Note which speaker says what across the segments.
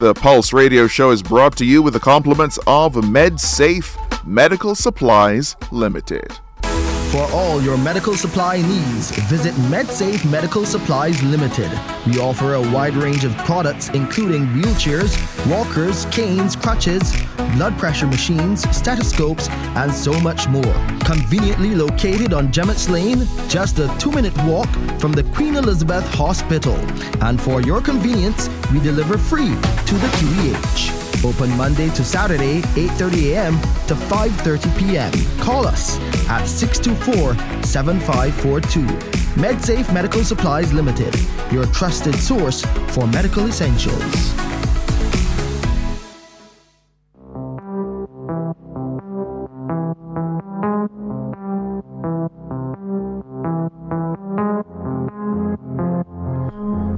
Speaker 1: The Pulse Radio Show is brought to you with the compliments of MedSafe Medical Supplies Limited.
Speaker 2: For all your medical supply needs, visit MedSafe Medical Supplies Limited. We offer a wide range of products including wheelchairs, walkers, canes, crutches, blood pressure machines, stethoscopes, and so much more. Conveniently located on Gemmett's Lane, just a 2-minute walk from the Queen Elizabeth Hospital. And for your convenience, we deliver free to the QEH. Open Monday to Saturday, 8:30 a.m. to 5:30 p.m. Call us at 624-7542. MedSafe Medical Supplies Limited, your trusted source for medical essentials.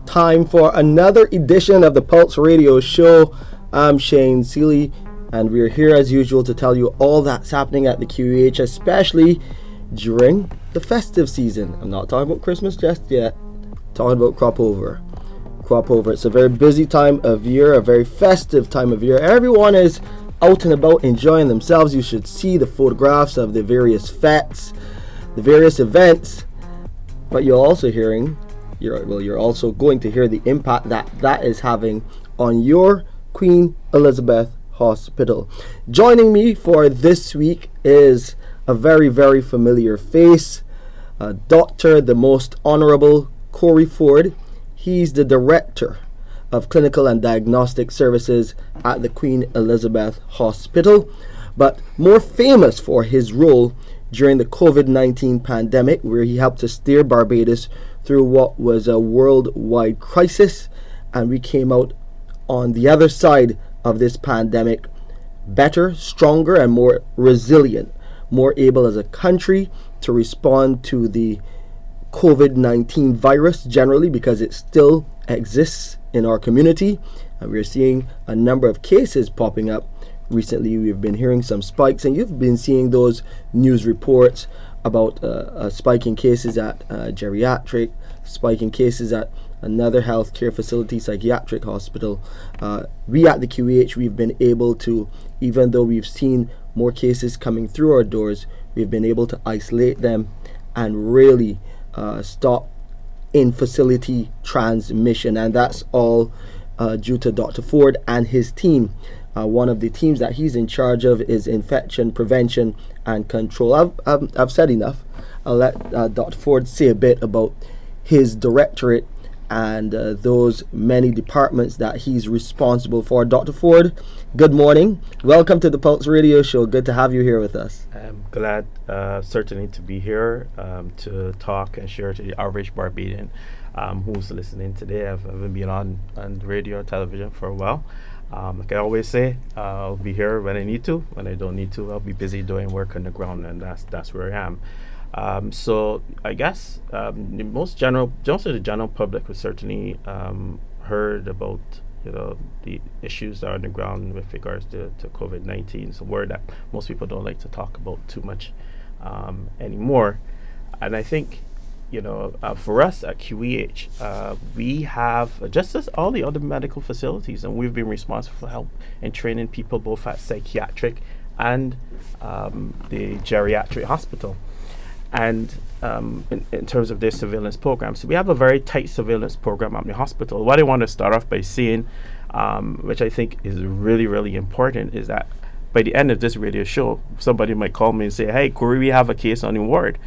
Speaker 3: Time for another edition of the Pulse Radio Show. I'm Shane Seeley, and we're here as usual to tell you all that's happening at the QEH, especially during the festive season. I'm not talking about Christmas just yet, I'm talking about crop over. It's a very busy time of year, a very festive time of year. Everyone is out and about enjoying themselves. You should see the photographs of the various fetes, the various events, but you're also going to hear the impact that is having on your Queen Elizabeth Hospital. Joining me for this week is a very, very familiar face, Dr. the Most Honorable Corey Forde. He's the Director of Clinical and Diagnostic Services at the Queen Elizabeth Hospital, but more famous for his role during the COVID-19 pandemic, where he helped to steer Barbados through what was a worldwide crisis, and we came out on the other side of this pandemic better, stronger, and more resilient, more able as a country to respond to the COVID-19 virus generally, because it still exists in our community, and we're seeing a number of cases popping up. Recently we've been hearing some spikes, and you've been seeing those news reports about a spike in cases at geriatric, spike in cases at another healthcare facility, psychiatric hospital. We at the QEH, we've been able to, even though we've seen more cases coming through our doors, we've been able to isolate them and really stop in-facility transmission, and that's all due to Dr. Forde and his team. One of the teams that he's in charge of is infection prevention and control. I've said enough. I'll let Dr. Forde say a bit about his directorate and those many departments that he's responsible for. Dr. Forde, good morning. Welcome to the Pulse Radio Show. Good to have you here with us.
Speaker 4: I'm glad, certainly, to be here to talk and share to the average Barbadian who's listening today. I've been on radio or television for a while. Like I always say, I'll be here when I need to. When I don't need to, I'll be busy doing work on the ground, and that's where I am. So I guess most of the general public has certainly heard about the issues that are on the ground with regards to COVID-19. It's a word that most people don't like to talk about too much anymore. And I think for us at QEH, we have just as all the other medical facilities, and we've been responsible for help in training people both at psychiatric and the geriatric hospital. And in terms of their surveillance program, so we have a very tight surveillance program at the hospital. What I want to start off by saying, which I think is really, really important, is that by the end of this radio show, somebody might call me and say, "Hey, Corey, we have a case on the ward."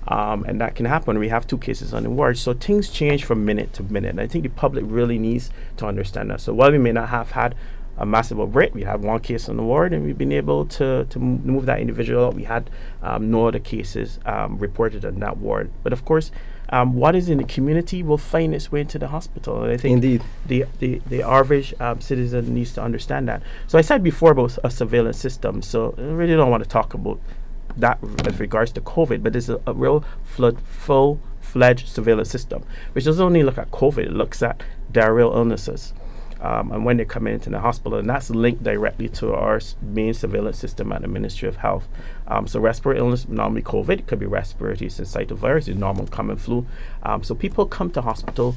Speaker 4: And that can happen. We have 2 cases on the ward. So things change from minute to minute. And I think the public really needs to understand that. So while we may not have had a massive outbreak, we have 1 case on the ward, and we've been able to move that individual out. We had no other cases reported on that ward. But of course, what is in the community will find its way into the hospital. And I think
Speaker 3: Indeed.
Speaker 4: the average citizen needs to understand that. So I said before about a surveillance system. So I really don't want to talk about that with regards to COVID, but there's a real full-fledged surveillance system, which doesn't only look at COVID, it looks at diarrheal illnesses. And when they come into the hospital, and that's linked directly to our main surveillance system at the Ministry of Health. So respiratory illness, normally COVID, it could be respiratory syncytial virus, it's normal common flu. So people come to hospital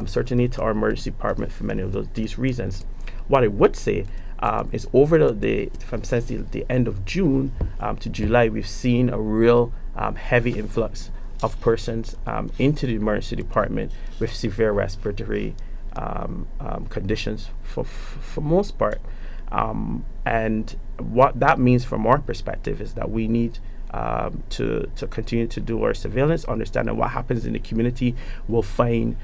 Speaker 4: certainly to our emergency department for many of these reasons. What I would say is over from since the end of June to July, we've seen a real heavy influx of persons into the emergency department with severe respiratory conditions for most part. And what that means from our perspective is that we need to continue to do our surveillance, understand that what happens in the community will find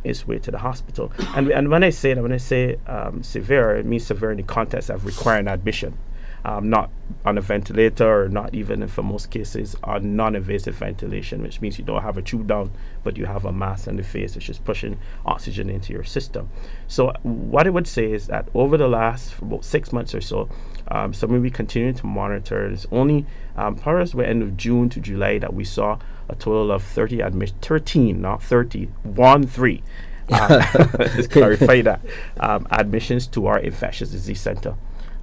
Speaker 4: its way to the hospital. And when I say severe, it means severe in the context of requiring admission, not on a ventilator, or not even, for most cases, on non-invasive ventilation, which means you don't have a tube down, but you have a mask on the face, which is pushing oxygen into your system. So what I would say is that over the last about 6 months or so, something we continue to monitor. It's only probably the end of June to July that we saw a total of 13, not 30, 1-3. Let's clarify that. Admissions to our infectious disease center.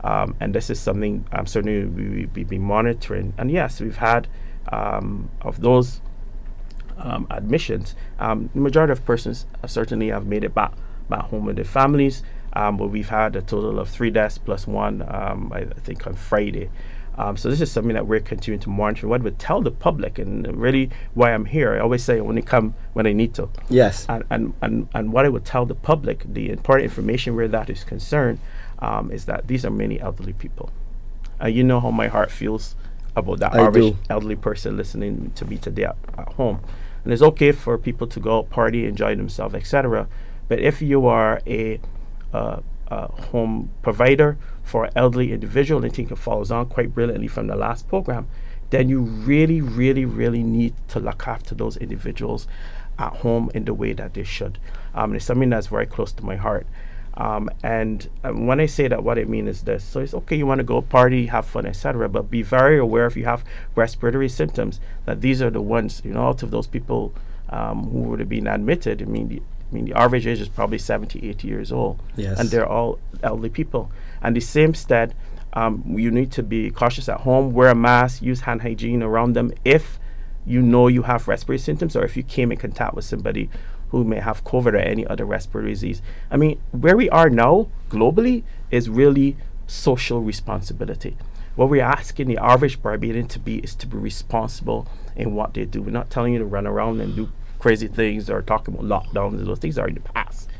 Speaker 4: And this is something certainly we've been monitoring. And yes, we've had of those admissions, the majority of persons certainly have made it back home with their families. But we've had a total of 3 deaths plus 1, I think, on Friday. So this is something that we're continuing to monitor. What I would tell the public, and really why I'm here, I always say I only come when I need to.
Speaker 3: Yes.
Speaker 4: And what I would tell the public, the important information where that is concerned, is that these are many elderly people. You know how my heart feels about that average elderly person listening to me today at home. And it's okay for people to go out, party, enjoy themselves, etc. But if you are a home provider for an elderly individual, and I think it follows on quite brilliantly from the last program, then you really, really, really need to look after those individuals at home in the way that they should. It's something that's very close to my heart. And when I say that, what I mean is this. So it's okay, you want to go party, have fun, etc. But be very aware if you have respiratory symptoms, that these are the ones, out of those people who would have been admitted. I mean, the average age is probably 70, 80 years old.
Speaker 3: Yes. And
Speaker 4: they're all elderly people. And the same stead, you need to be cautious at home, wear a mask, use hand hygiene around them if you know you have respiratory symptoms, or if you came in contact with somebody who may have COVID or any other respiratory disease. I mean, where we are now globally is really social responsibility. What we're asking the average Barbadian to be is to be responsible in what they do. We're not telling you to run around and do crazy things or talk about lockdowns. Those things are in the past.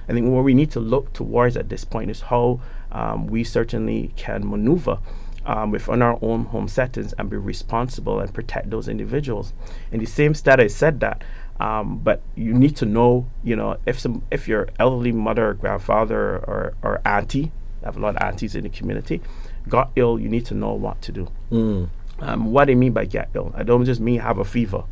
Speaker 4: I think what we need to look towards at this point is how we certainly can maneuver within our own home settings and be responsible and protect those individuals. In the same stat, I said that, but you need to know, if your elderly mother or grandfather or auntie, I have a lot of aunties in the community, got ill, you need to know what to do. What I mean by get ill, I don't just mean have a fever.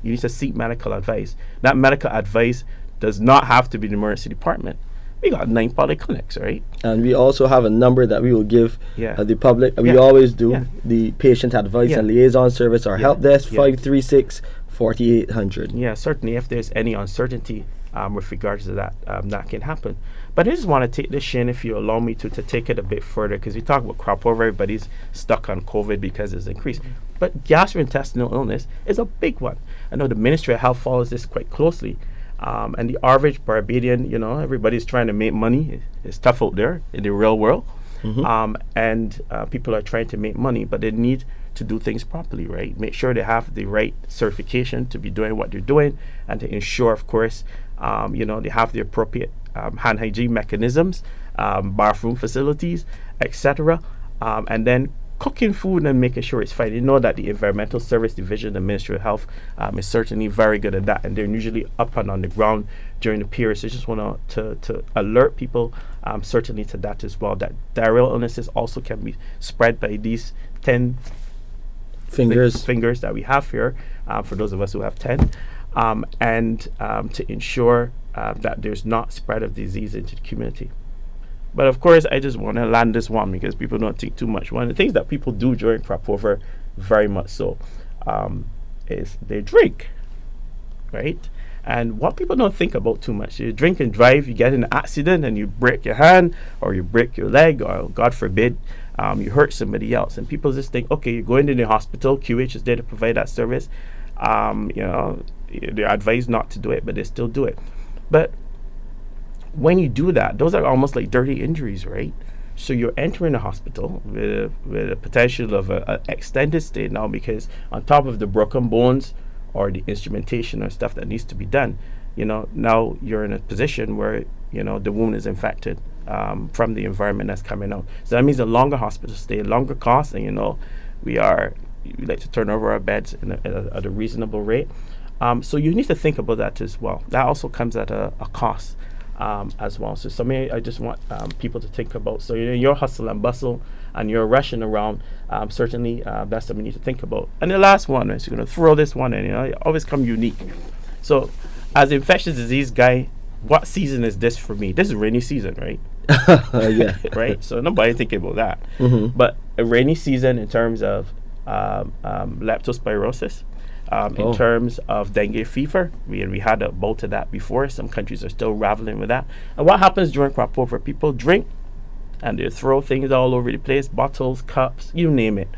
Speaker 4: You need to seek medical advice. That medical advice does not have to be the emergency department. We got 9 polyclinics, right? And
Speaker 3: we also have a number that we will give the public. We always do the patient advice and liaison service, our help desk, 536-4800.
Speaker 4: Yeah, certainly if there's any uncertainty with regards to that, that can happen. But I just want to take this, Shane, if you allow me to take it a bit further, because we talk about crop over, everybody's stuck on COVID because it's increased. But gastrointestinal illness is a big one. I know the Ministry of Health follows this quite closely. And the average Barbadian, everybody's trying to make money. It's tough out there in the real world. And people are trying to make money, but they need to do things properly, right? Make sure they have the right certification to be doing what they're doing, and to ensure, of course, they have the appropriate hand hygiene mechanisms, bathroom facilities, etc. And then cooking food and making sure it's fine. You know that the Environmental Service Division, the Ministry of Health, is certainly very good at that, and they're usually up and on the ground during the period. So I just want to alert people certainly to that as well, that diarrheal illnesses also can be spread by these 10 fingers that we have here, for those of us who have 10, and to ensure that there's not spread of disease into the community. But of course, I just want to land this one because people don't think too much. One of the things that people do during crop over, very much so, is they drink, right? And what people don't think about too much, you drink and drive, you get in an accident and you break your hand or you break your leg, or God forbid, you hurt somebody else. And people just think, okay, you're going to the hospital, QEH is there to provide that service. They're advised not to do it, but they still do it. But when you do that, those are almost like dirty injuries, right? So you're entering the hospital with a potential of an extended stay now, because on top of the broken bones or the instrumentation or stuff that needs to be done, now you're in a position where, the wound is infected from the environment that's coming out. So that means a longer hospital stay, longer cost, and, we like to turn over our beds at a reasonable rate. So you need to think about that as well. That also comes at a cost. As well. So something I just want people to think about. So your hustle and bustle and you're rushing around, certainly that's something you need to think about. And the last one is you're going to throw this one in, it always come unique. So as infectious disease guy, what season is this for me? This is rainy season, right?
Speaker 3: Yeah.
Speaker 4: Right? So nobody thinking about that.
Speaker 3: Mm-hmm.
Speaker 4: But a rainy season in terms of leptospirosis, in terms of dengue fever, we had a bout of that before. Some countries are still raveling with that. And what happens during crop over? People drink and they throw things all over the place, bottles, cups, you name it,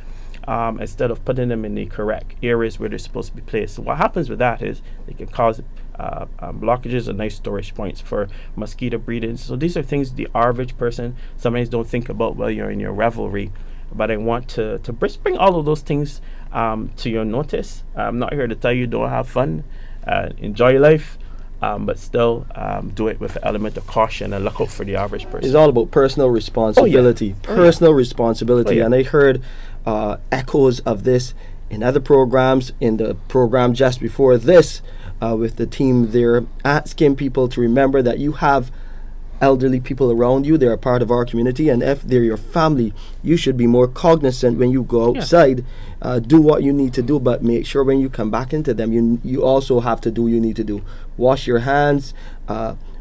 Speaker 4: instead of putting them in the correct areas where they're supposed to be placed. So what happens with that is they can cause blockages and nice storage points for mosquito breeding. So these are things the average person sometimes don't think about while you're in your revelry. But I want to bring all of those things to your notice. I'm not here to tell you don't have fun, enjoy life, but still do it with an element of caution and look out for the average person.
Speaker 3: It's all about personal responsibility. Personal responsibility. And I heard echoes of this in other programs, in the program just before this, with the team there, asking people to remember that you have elderly people around you. They're a part of our community, and if they're your family, you should be more cognizant when you go outside. Do what you need to do, but make sure when you come back into them, you also have to do what you need to do. Wash your hands,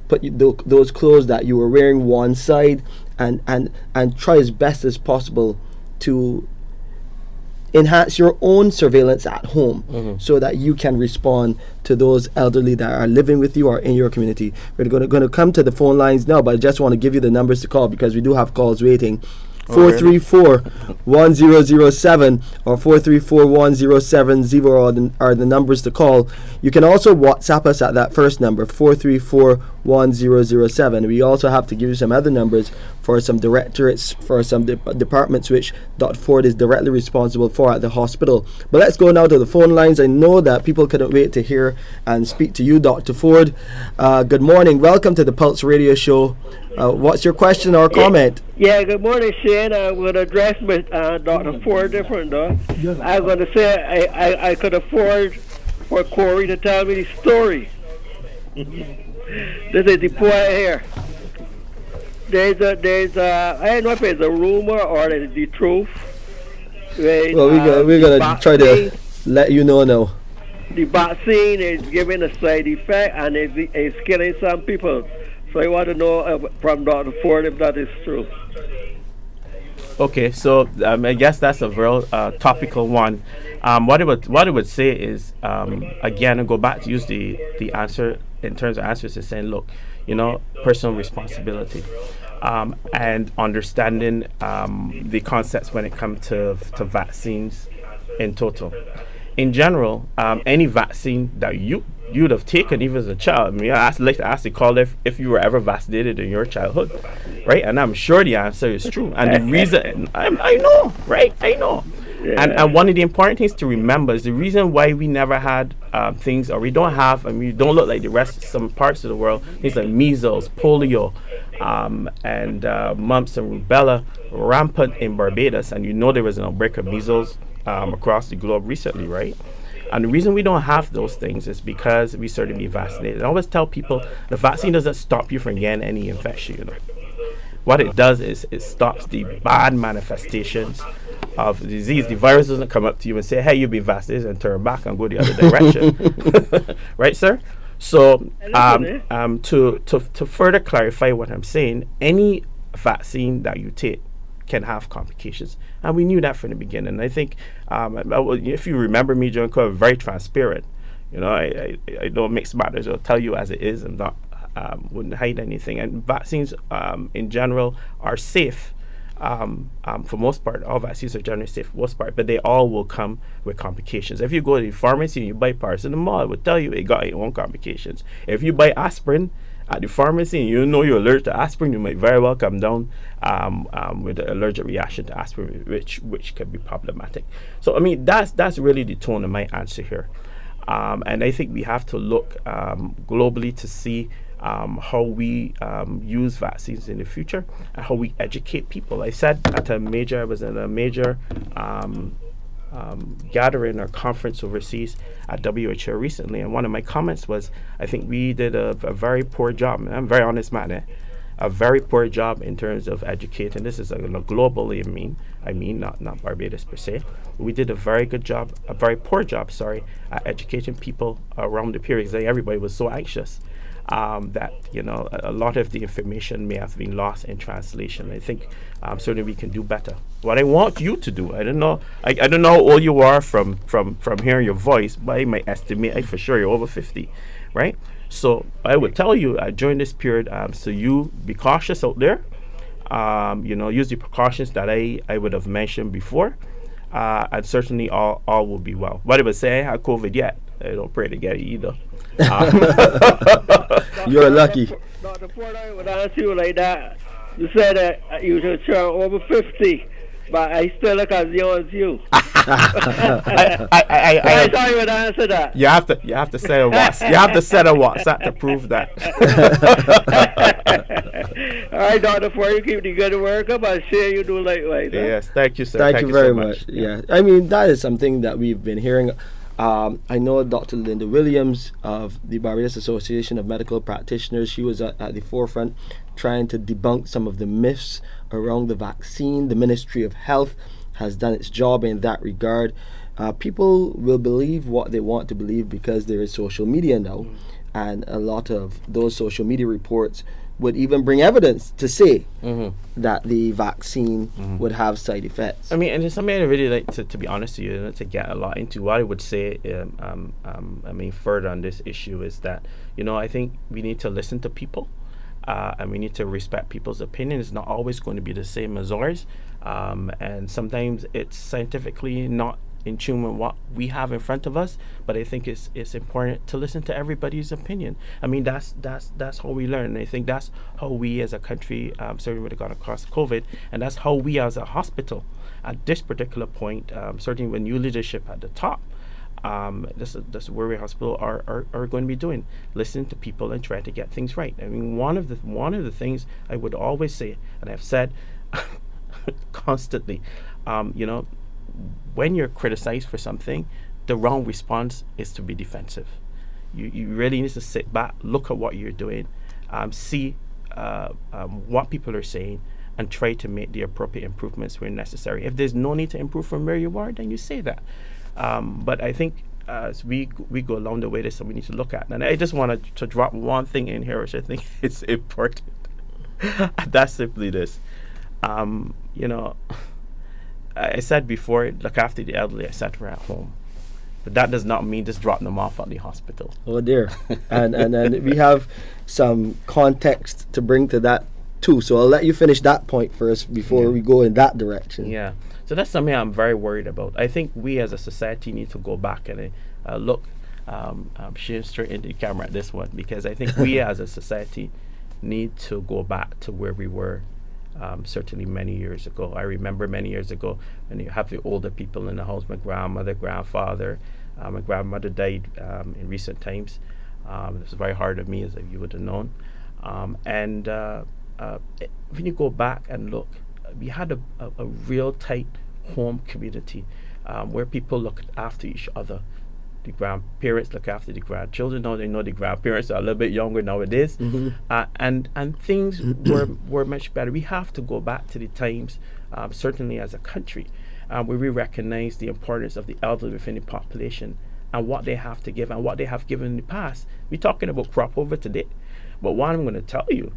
Speaker 3: put those clothes that you were wearing one side, and try as best as possible to enhance your own surveillance at home, so that you can respond to those elderly that are living with you or in your community. We're going to come to the phone lines now, but I just want to give you the numbers to call because we do have calls waiting. 434-1007 or 434-1070 are the numbers to call. You can also WhatsApp us at that first number, 434-1007. We also have to give you some other numbers for some directorates, for some departments which Dr. Forde is directly responsible for at the hospital. But let's go now to the phone lines. I know that people couldn't wait to hear and speak to you, Dr. Forde. Good morning. Welcome to the Pulse Radio Show. What's your question or comment?
Speaker 5: Yeah, good morning, Shane. I'm going to address with Dr. Forde different, though. I'm going to say I could afford for Corey to tell me the story. This is the point here. There's I don't know if it's a rumor or it's the truth. Right?
Speaker 3: Well, we're going to try to let you know now.
Speaker 5: The vaccine is giving a side effect and it's killing some people. So I want to know from Dr. Forde if that is true.
Speaker 4: Okay, so I guess that's a very topical one. What I would say is, again, and go back to use the answer in terms of answers is saying, look, personal responsibility, and understanding the concepts when it comes to vaccines in total. In general, any vaccine that you'd have taken even as a child. I mean, I'd like to ask the caller if you were ever vaccinated in your childhood, right? And I'm sure the answer is true. And the reason, I know, right? I know. Yeah. And one of the important things to remember is the reason why we never had things, or we don't have, we don't look like the rest of some parts of the world, things like measles, polio, and mumps and rubella rampant in Barbados. And there was an outbreak of measles across the globe recently, right? And the reason we don't have those things is because we started to be vaccinated. I always tell people the vaccine doesn't stop you from getting any infection. What it does is it stops the bad manifestations of the disease. The virus doesn't come up to you and say, hey, you've been vaccinated, and turn back and go the other direction. Right, sir? So to further clarify what I'm saying, any vaccine that you take can have complications, and we knew that from the beginning. I think if you remember me, John, I'm very transparent. I don't mix matters. I'll tell you as it is. I'm not wouldn't hide anything. And vaccines in general are safe For most part, all vaccines are generally safe for most part, but they all will come with complications. If you go to the pharmacy and you buy paracetamol, it will tell you it got its own complications. If you buy aspirin at the pharmacy and you know you're allergic to aspirin, you might very well come down with an allergic reaction to aspirin, which can be problematic. So I mean, that's really the tone of my answer here. And I think we have to look globally to see how we use vaccines in the future and how we educate people. I was at a major gathering or conference overseas at WHO recently, and one of my comments was, I think we did a very poor job, and I'm a very honest man, a very poor job in terms of educating. This is globally, I mean, not Barbados per se. We did a very poor job, at educating people around the period, because everybody was so anxious that a lot of the information may have been lost in translation. I think certainly we can do better. What I want you to do, I don't know how old you are from hearing your voice, but I might estimate for sure you're over 50, right? So I would tell you during this period, so you be cautious out there. Use the precautions that I would have mentioned before, and certainly all will be well. But I would say I had COVID yet. I don't pray to get it either.
Speaker 3: You're lucky.
Speaker 5: Dr. Forde, I would ask you like that. You said that you should turn over 50, but I still look as young as you. I thought you would answer that.
Speaker 4: You have to set a WhatsApp. You have to set a WhatsApp to prove that.
Speaker 5: All right, Dr. Forde, you keep the good work up. I'm sure you do likewise.
Speaker 4: Yes, thank you, sir.
Speaker 3: Thank you very so much. Yeah, I mean, that is something that we've been hearing. I know Dr. Linda Williams of the Barbados Association of Medical Practitioners. She was at the forefront trying to debunk some of the myths around the vaccine. The Ministry of Health has done its job in that regard. People will believe what they want to believe because there is social media now, and a lot of those social media reports would even bring evidence to say that the vaccine would have side effects.
Speaker 4: I mean, and it's something I really like to be honest with you, to get a lot into. What I would say, further on this issue is that, I think we need to listen to people, and we need to respect people's opinion. It's not always going to be the same as ours, and sometimes it's scientifically not in tune with what we have in front of us, but I think it's important to listen to everybody's opinion. I mean, that's how we learn, and I think that's how we as a country certainly would have gone across COVID, and that's how we as a hospital at this particular point, certainly with new leadership at the top, this where we hospital are going to be doing, listening to people and trying to get things right. I mean, one of the things I would always say, and I've said constantly, when you're criticized for something, the wrong response is to be defensive. You really need to sit back, look at what you're doing, see what people are saying, and try to make the appropriate improvements where necessary. If there's no need to improve from where you are, then you say that. But I think as we go along the way, there's something we need to look at. And I just wanted to drop one thing in here, which I think is important. That's simply this. I said before, look after the elderly, etc. at home. But that does not mean just dropping them off at the hospital.
Speaker 3: Oh dear. and we have some context to bring to that too. So I'll let you finish that point first before we go in that direction.
Speaker 4: Yeah. So that's something I'm very worried about. I think we as a society need to go back and look, I'm sharing straight into the camera at this one, because I think we as a society need to go back to where we were certainly many years ago. I remember many years ago when you have the older people in the house, my grandmother, grandfather. My grandmother died in recent times. It was very hard on me, as you would have known. When you go back and look, we had a real tight home community where people looked after each other. The grandparents look after the grandchildren. Now they know the grandparents are a little bit younger nowadays, and things were much better. We have to go back to the times, certainly as a country, where we recognize the importance of the elderly within the population and what they have to give and what they have given in the past. We're talking about crop over today, but what I'm going to tell you,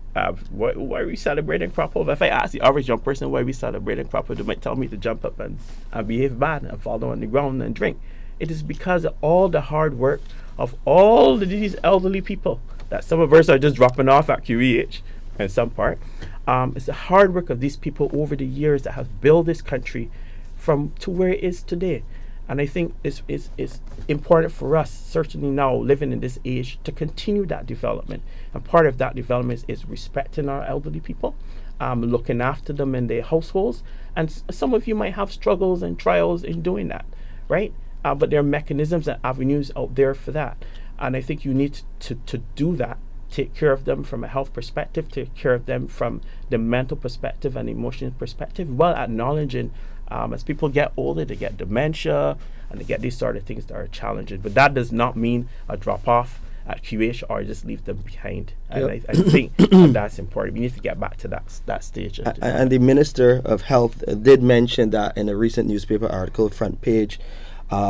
Speaker 4: why are we celebrating crop over? If I ask the average young person why we celebrating crop over, they might tell me to jump up and behave bad and fall down on the ground and drink. It is because of all the hard work of all of these elderly people that some of us are just dropping off at QEH, in some part. It's the hard work of these people over the years that have built this country from to where it is today. And I think it's important for us, certainly now living in this age, to continue that development. And part of that development is respecting our elderly people, looking after them in their households. And some of you might have struggles and trials in doing that, right? But there are mechanisms and avenues out there for that. And I think you need to do that. Take care of them from a health perspective, take care of them from the mental perspective and emotional perspective, while acknowledging as people get older, they get dementia and they get these sort of things that are challenging. But that does not mean a drop off at QEH or just leave them behind. And I think that's important. We need to get back to that stage.
Speaker 3: And the Minister of Health did mention that in a recent newspaper article, front page,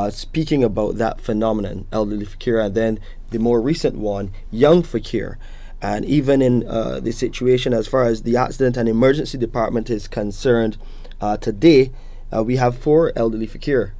Speaker 3: speaking about that phenomenon, elderly fakir, and then the more recent one, young fakir. And even in the situation as far as the accident and emergency department is concerned, today we have 4 elderly fakir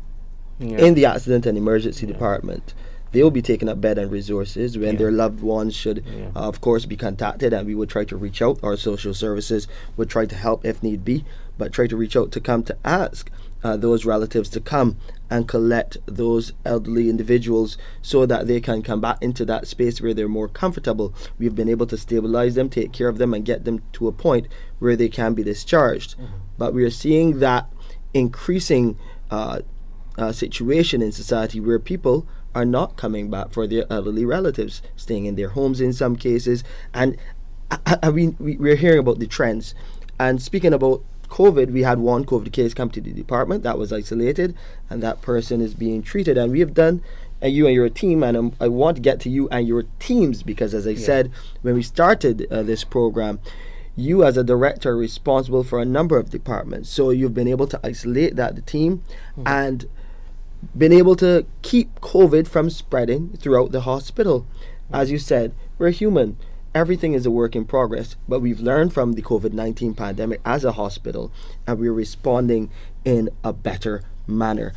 Speaker 3: in the accident and emergency department. They will be taking up bed and resources when their loved ones should, of course, be contacted, and we would try to reach out. Our social services would try to help if need be, but try to reach out to come to ask those relatives to come and collect those elderly individuals so that they can come back into that space where they're more comfortable. We've been able to stabilize them, take care of them, and get them to a point where they can be discharged. But we are seeing that increasing situation in society where people are not coming back for their elderly relatives, staying in their homes in some cases. And we're hearing about the trends. And speaking about COVID, we had one COVID case come to the department that was isolated, and that person is being treated. And we have done, you and your team, and I want to get to you and your teams, because as I said when we started this program, you as a director are responsible for a number of departments. So you've been able to isolate the team and been able to keep COVID from spreading throughout the hospital. As you said, we're human. Everything is a work in progress, but we've learned from the COVID-19 pandemic as a hospital, and we're responding in a better manner.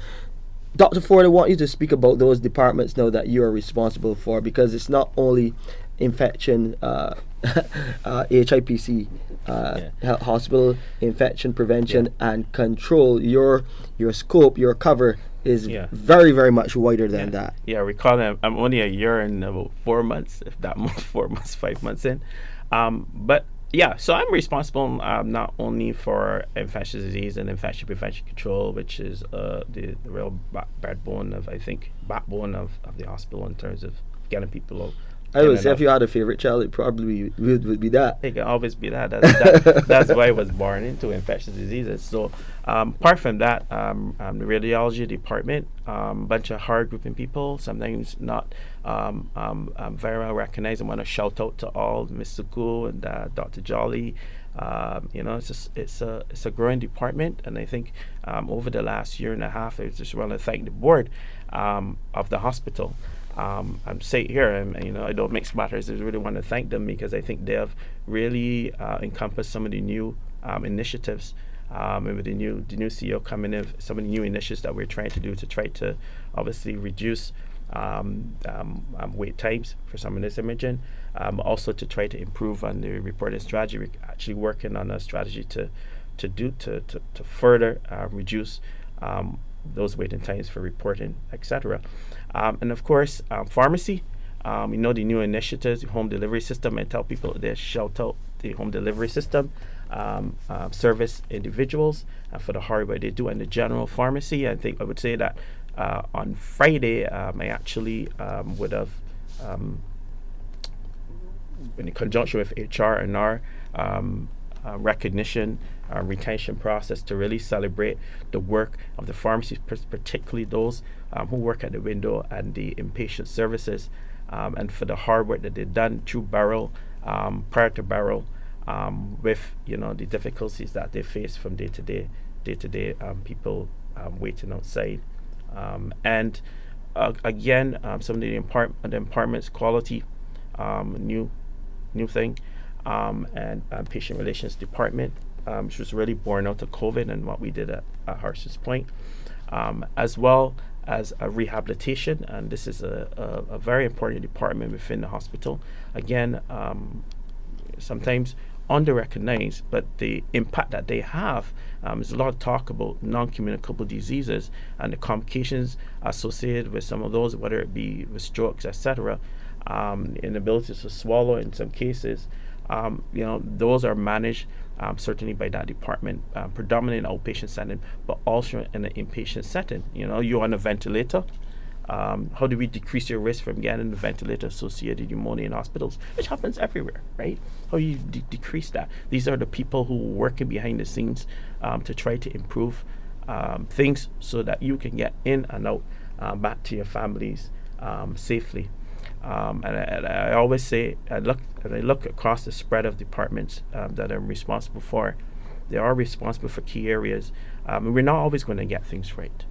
Speaker 3: Dr. Forde, I want you to speak about those departments now that you are responsible for, because it's not only infection, HIPC, hospital infection prevention and control. Your scope, your cover is very, very much wider than that.
Speaker 4: Yeah, recall I'm only a year and about 4 months, if that month, 4 months, 5 months in. But yeah, so I'm responsible not only for infectious disease and infection prevention control, which is the real backbone of the hospital in terms of getting people out.
Speaker 3: I would say if you had a favorite child, it probably would be that.
Speaker 4: It can always be that. That's why I was born into infectious diseases. So apart from that, the radiology department, bunch of hard grouping people, sometimes not very well recognized. I want to shout out to all Ms. Suku and Dr. Jolly. It's a growing department, and I think over the last year and a half, I just want to thank the board of the hospital. I'm saying here, and I don't mix matters. I really want to thank them, because I think they have really encompassed some of the new initiatives. And with the new CEO coming in, some of the new initiatives that we're trying to do to try to obviously reduce wait times for some of this imaging, also to try to improve on the reporting strategy. We're actually working on a strategy to further reduce those waiting times for reporting, etc. And of course, pharmacy. We know the new initiatives, the home delivery system, and tell people they shout out the home delivery system, service individuals for the hard work they do, and the general pharmacy. I think I would say that on Friday, I actually would have, in conjunction with HR and our recognition retention process, to really celebrate the work of the pharmacies, particularly those who work at the window and the inpatient services, and for the hard work that they've done through Barrel, prior to Barrel, with the difficulties that they face from day to day, people waiting outside, and again, some of the department's quality, new thing, and patient relations department, which was really born out of COVID and what we did at Harson's Point, as well as a rehabilitation, and this is a very important department within the hospital. Again, sometimes under-recognized, but the impact that they have. There's a lot of talk about non-communicable diseases and the complications associated with some of those, whether it be with strokes, etc., inability to swallow in some cases. Those are managed certainly by that department, predominantly in outpatient setting, but also in an inpatient setting. You're on a ventilator. How do we decrease your risk from getting ventilator-associated pneumonia in hospitals, which happens everywhere, right? How do you decrease that? These are the people who are working behind the scenes to try to improve things so that you can get in and out back to your families safely. And I always say, I look across the spread of departments that I'm responsible for. They are responsible for key areas. We're not always going to get things right.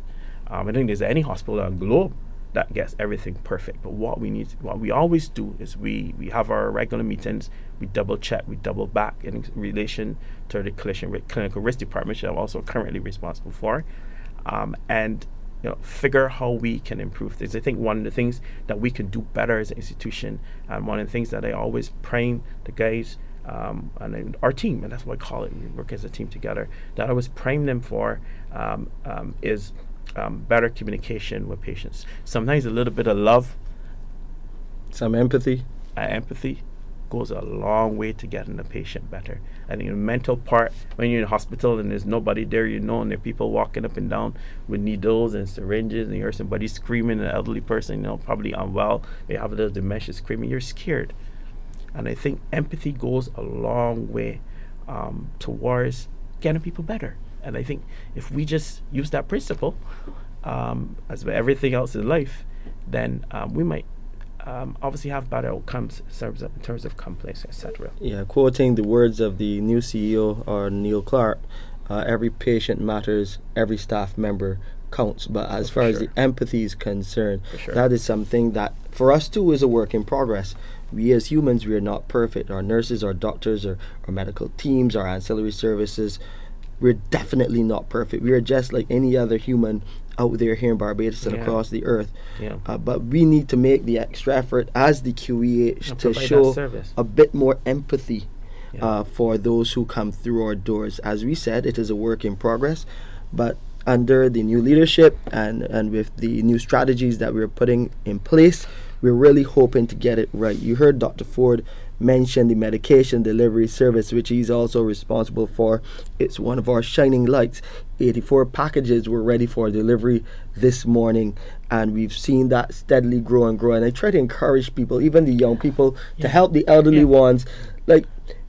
Speaker 4: I don't think there's any hospital on the globe that gets everything perfect. But what we always do is we have our regular meetings, we double check, we double back in relation to the clinical risk department, which I'm also currently responsible for, and figure how we can improve things. I think one of the things that we can do better as an institution, and one of the things that I always prime the guys and our team, and that's what I call it, we work as a team together, that I always prime them for is better communication with patients. Sometimes a little bit of love,
Speaker 3: some empathy.
Speaker 4: Empathy goes a long way to getting the patient better. And the mental part, when you're in a hospital and there's nobody there, and there are people walking up and down with needles and syringes, and you hear somebody screaming, an elderly person, probably unwell, they have a little dementia, screaming, you're scared. And I think empathy goes a long way towards getting people better. And I think if we just use that principle, as with everything else in life, then we might obviously have better outcomes in terms of complaints, etc.
Speaker 3: Yeah, quoting the words of the new CEO, or Neil Clark, every patient matters, every staff member counts. But as far as the empathy is concerned, that is something that for us too is a work in progress. We as humans, we are not perfect. Our nurses, our doctors, our medical teams, our ancillary services, we're definitely not perfect. We are just like any other human out there here in Barbados and across the earth. But we need to make the extra effort as the QEH to show a bit more empathy for those who come through our doors. As we said, it is a work in progress, but under the new leadership and with the new strategies that we're putting in place, we're really hoping to get it right. You heard Dr. Forde mention the medication delivery service, which he's also responsible for. It's one of our shining lights. 84 packages were ready for delivery this morning, and we've seen that steadily grow and grow. And I try to encourage people, even the young people, to help the elderly ones. Like,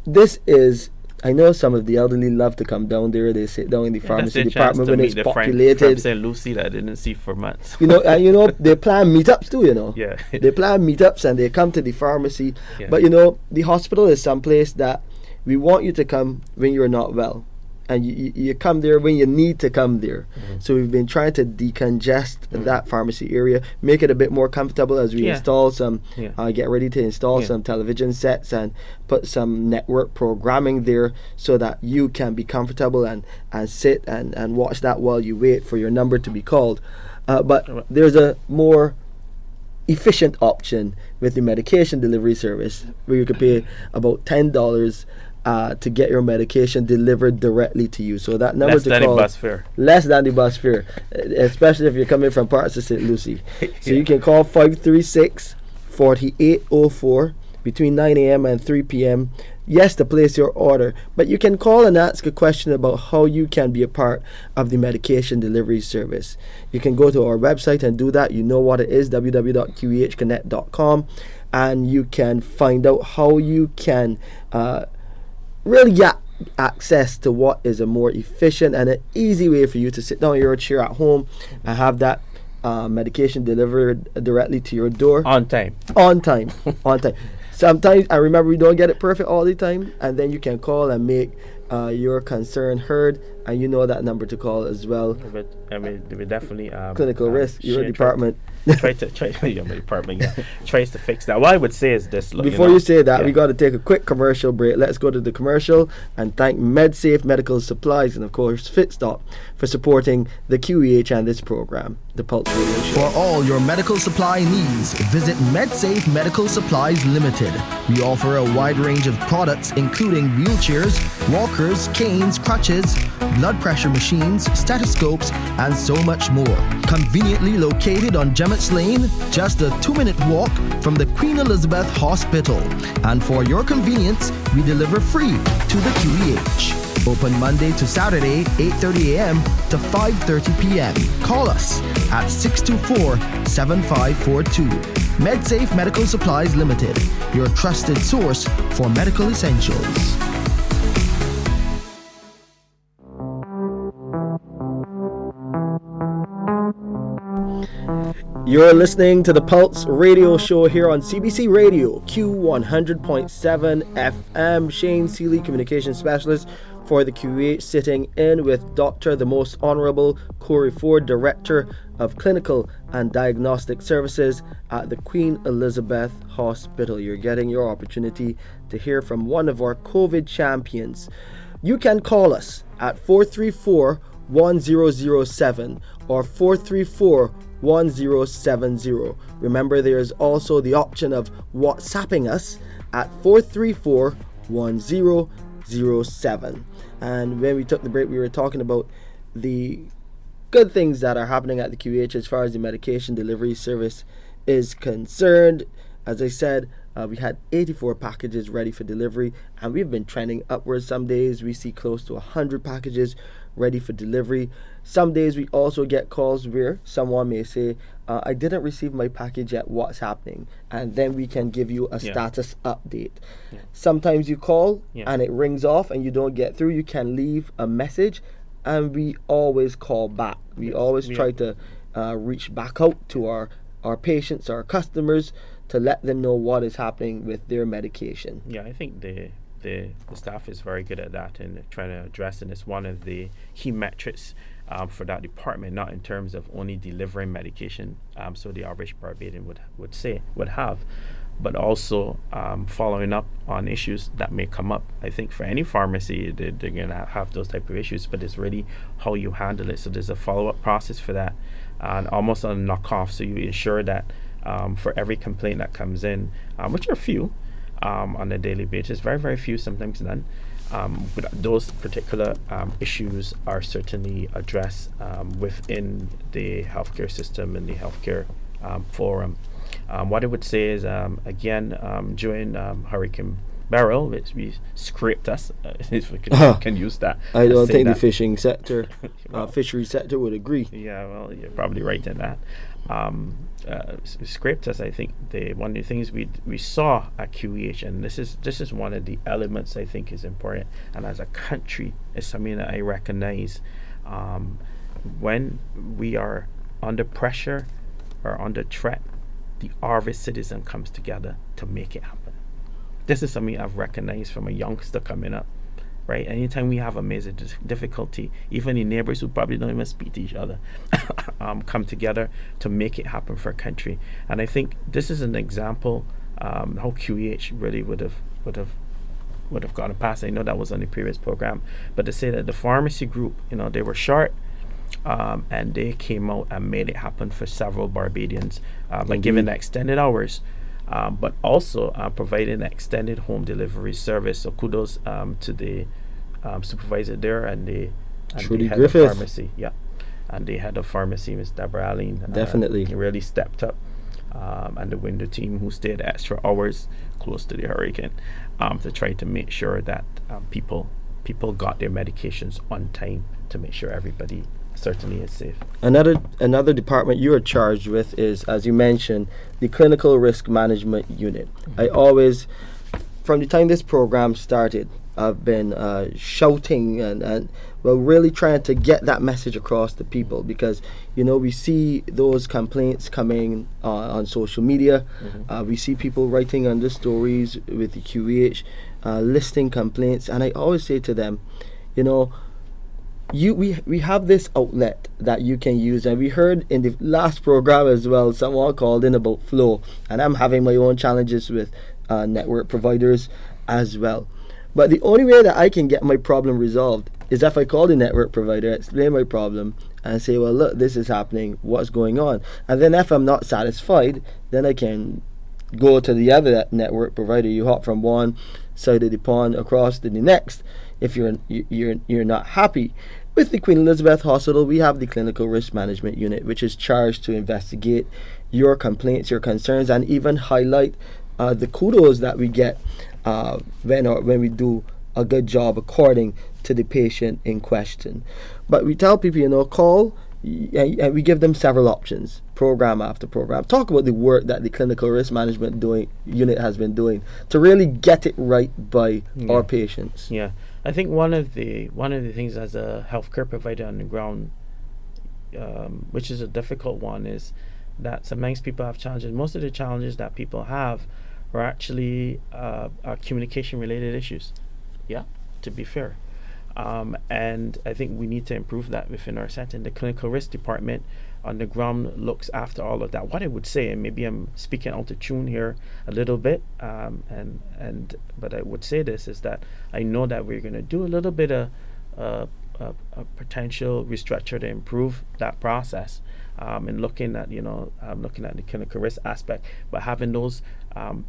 Speaker 3: this is, I know some of the elderly love to come down there. They sit down in the pharmacy department when it's populated.
Speaker 4: From St. Lucie that I didn't see for months.
Speaker 3: They plan meetups too,
Speaker 4: Yeah.
Speaker 3: They plan meetups and they come to the pharmacy. Yeah. But, the hospital is someplace that we want you to come when you're not well. And you come there when you need to come there. Mm-hmm. So we've been trying to decongest that pharmacy area, make it a bit more comfortable as we install some, get ready to install some television sets and put some network programming there so that you can be comfortable and sit and watch that while you wait for your number to be called. But there's a more efficient option with the medication delivery service where you could pay about $10 to get your medication delivered directly to you. So that number
Speaker 4: less
Speaker 3: to
Speaker 4: than
Speaker 3: call,
Speaker 4: the bus fare.
Speaker 3: Less than the bus fare, especially if you're coming from parts of St. Lucie. So you can call 536-4804 between 9 a.m. and 3 p.m. Yes, to place your order, but you can call and ask a question about how you can be a part of the medication delivery service. You can go to our website and do that. You know what it is, www.qehconnect.com, and you can find out how you can really get access to what is a more efficient and an easy way for you to sit down in your chair at home and have that medication delivered directly to your door.
Speaker 4: On time.
Speaker 3: Sometimes, I remember we don't get it perfect all the time, and then you can call and make your concern heard, and you know that number to call as well.
Speaker 4: But I mean, we definitely
Speaker 3: Clinical risk, your department.
Speaker 4: Try yeah, my department tries to fix that. What I would say is this: look,
Speaker 3: Before you say that, we got to take a quick commercial break. Let's go to the commercial and thank MedSafe Medical Supplies and of course FitStop for supporting the QEH and this program, the Pulse Radio Show.
Speaker 2: For all your medical supply needs, visit MedSafe Medical Supplies Limited. We offer a wide range of products including wheelchairs, walkers, canes, crutches, blood pressure machines, stethoscopes, and so much more. Conveniently located on Gemmett's Lane, just a 2-minute walk from the Queen Elizabeth Hospital. And for your convenience, we deliver free to the QEH. Open Monday to Saturday, 8:30 a.m. to 5:30 p.m. Call us at 624-7542. MedSafe Medical Supplies Limited, your trusted source for medical essentials.
Speaker 3: You're listening to the Pulse Radio Show here on CBC Radio, Q100.7 FM. Shane Seeley, Communication Specialist for the QEH, sitting in with Dr. the Most Honorable Corey Forde, Director of Clinical and Diagnostic Services at the Queen Elizabeth Hospital. You're getting your opportunity to hear from one of our COVID champions. You can call us at 434-1007 or 434-1070. Remember, there is also the option of WhatsApping us at 434-1007. And when we took the break, we were talking about the good things that are happening at the QEH as far as the medication delivery service is concerned. As I said, we had 84 packages ready for delivery, and we've been trending upwards. Some days we see close to 100 packages ready for delivery. Some days we also get calls where someone may say, I didn't receive my package yet, what's happening? And then we can give you a status update. Sometimes you call and it rings off and you don't get through. You can leave a message and we always call back. We always try to reach back out to our patients, our customers, to let them know what is happening with their medication.
Speaker 4: Yeah, I think the staff is very good at that and trying to address, and it's one of the key metrics for that department, not in terms of only delivering medication, so the average Barbadian would have, but also following up on issues that may come up. I think for any pharmacy, they're going to have those type of issues, but it's really how you handle it. So there's a follow-up process for that, and almost a knock-off, so you ensure that for every complaint that comes in, which are few, on a daily basis, very, very few, sometimes none. But those particular issues are certainly addressed within the healthcare system and the healthcare forum. What I would say is, again, during Hurricane Beryl, which we scraped us, if we can use that.
Speaker 3: I don't think the fishing sector, fishery sector would agree.
Speaker 4: Yeah, well, you're probably right in that. Scraped us. I think one of the things we saw at QEH, and this is one of the elements I think is important, and as a country is something that I recognize. When we are under pressure or under threat, the average citizen comes together to make it happen. This is something I've recognized from a youngster coming up. Right? Anytime we have a major difficulty, even the neighbors who probably don't even speak to each other come together to make it happen for a country. And I think this is an example how QEH really would have gone past. I know that was on the previous program, but to say that the pharmacy group, they were short, and they came out and made it happen for several Barbadians by giving the extended hours. But also providing an extended home delivery service. So kudos to the supervisor there and the head of pharmacy. Yeah, and the head of pharmacy, Ms. Deborah Allen.
Speaker 3: Definitely.
Speaker 4: Really stepped up. And the window team who stayed extra hours close to the hurricane to try to make sure that people got their medications on time to make sure everybody certainly is safe.
Speaker 3: Another department you are charged with is, as you mentioned, the Clinical Risk Management Unit. I always, from the time this program started, have been shouting and we're really trying to get that message across to people, because we see those complaints coming on social media. We see people writing under stories with the QEH, listing complaints, and I always say to them, we have this outlet that you can use, and we heard in the last program as well, someone called in about flow, and I'm having my own challenges with network providers as well. But the only way that I can get my problem resolved is if I call the network provider, explain my problem, and say, well, look, this is happening, what's going on? And then if I'm not satisfied, then I can go to the other network provider. You hop from one side of the pond across to the next if you're not happy. With the Queen Elizabeth Hospital, we have the Clinical Risk Management Unit, which is charged to investigate your complaints, your concerns, and even highlight the kudos that we get when we do a good job according to the patient in question. But we tell people, call, and we give them several options, program after program. Talk about the work that the Clinical Risk Management Unit has been doing to really get it right by our patients.
Speaker 4: Yeah, I think one of the things as a healthcare provider on the ground, which is a difficult one, is that sometimes people have challenges. Most of the challenges that people have are actually are communication related issues. Yeah, to be fair. And I think we need to improve that within our setting. The clinical risk department on the ground looks after all of that. What I would say, and maybe I'm speaking out of tune here a little bit, but I would say this, is that I know that we're going to do a little bit of a potential restructure to improve that process, and looking at the clinical risk aspect, but having those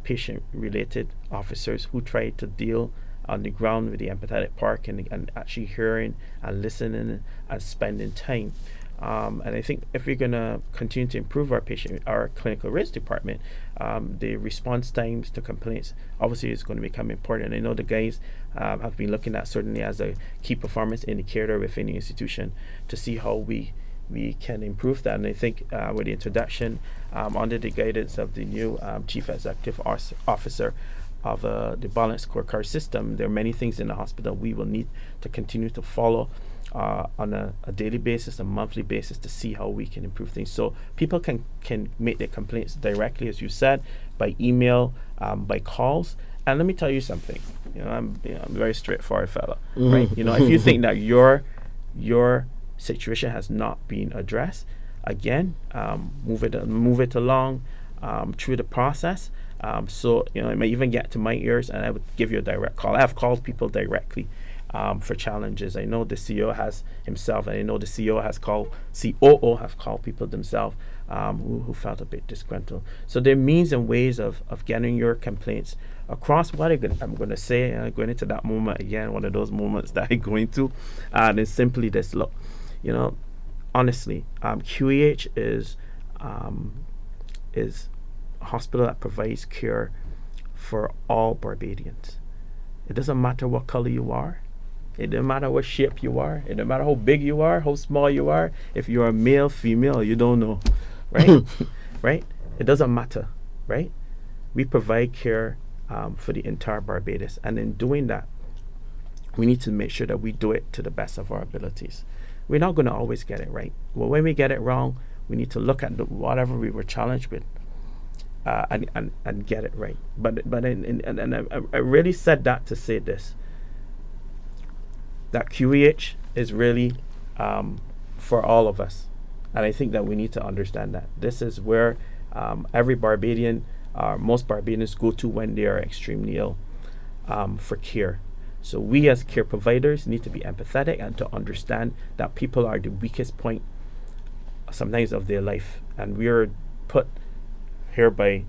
Speaker 4: patient related officers who try to deal on the ground with the empathetic part and actually hearing and listening and spending time. And I think if we're going to continue to improve our clinical risk department, the response times to complaints obviously is going to become important. I know the guys have been looking at certainly as a key performance indicator within the institution to see how we can improve that. And I think with the introduction under the guidance of the new Chief Executive Officer of the balanced scorecard system, there are many things in the hospital we will need to continue to follow on a daily basis, a monthly basis, to see how we can improve things. So people can make their complaints directly, as you said, by email, by calls. And let me tell you something. I'm a very straightforward fella, right? If you think that your situation has not been addressed, again, move it along through the process. So it may even get to my ears, and I would give you a direct call. I have called people directly for challenges. I know the CEO has himself, and I know the COO have called people themselves who felt a bit disgruntled. So there are means and ways of getting your complaints across. What I'm going to say, going into that moment again, one of those moments that I go into, and it's simply this: look, honestly, QEH is a hospital that provides care for all Barbadians. It doesn't matter what color you are. It doesn't matter what shape you are. It doesn't matter how big you are, how small you are. If you're a male, female, you don't know, right? Right? It doesn't matter, right? We provide care for the entire Barbados, and in doing that, we need to make sure that we do it to the best of our abilities. We're not going to always get it right. Well, when we get it wrong, we need to look at whatever we were challenged with and get it right. But I really said that to say this, that QEH is really for all of us. And I think that we need to understand that. This is where every Barbadian, most Barbadians go to when they are extremely ill for care. So we as care providers need to be empathetic and to understand that people are the weakest point sometimes of their life. And we are put here by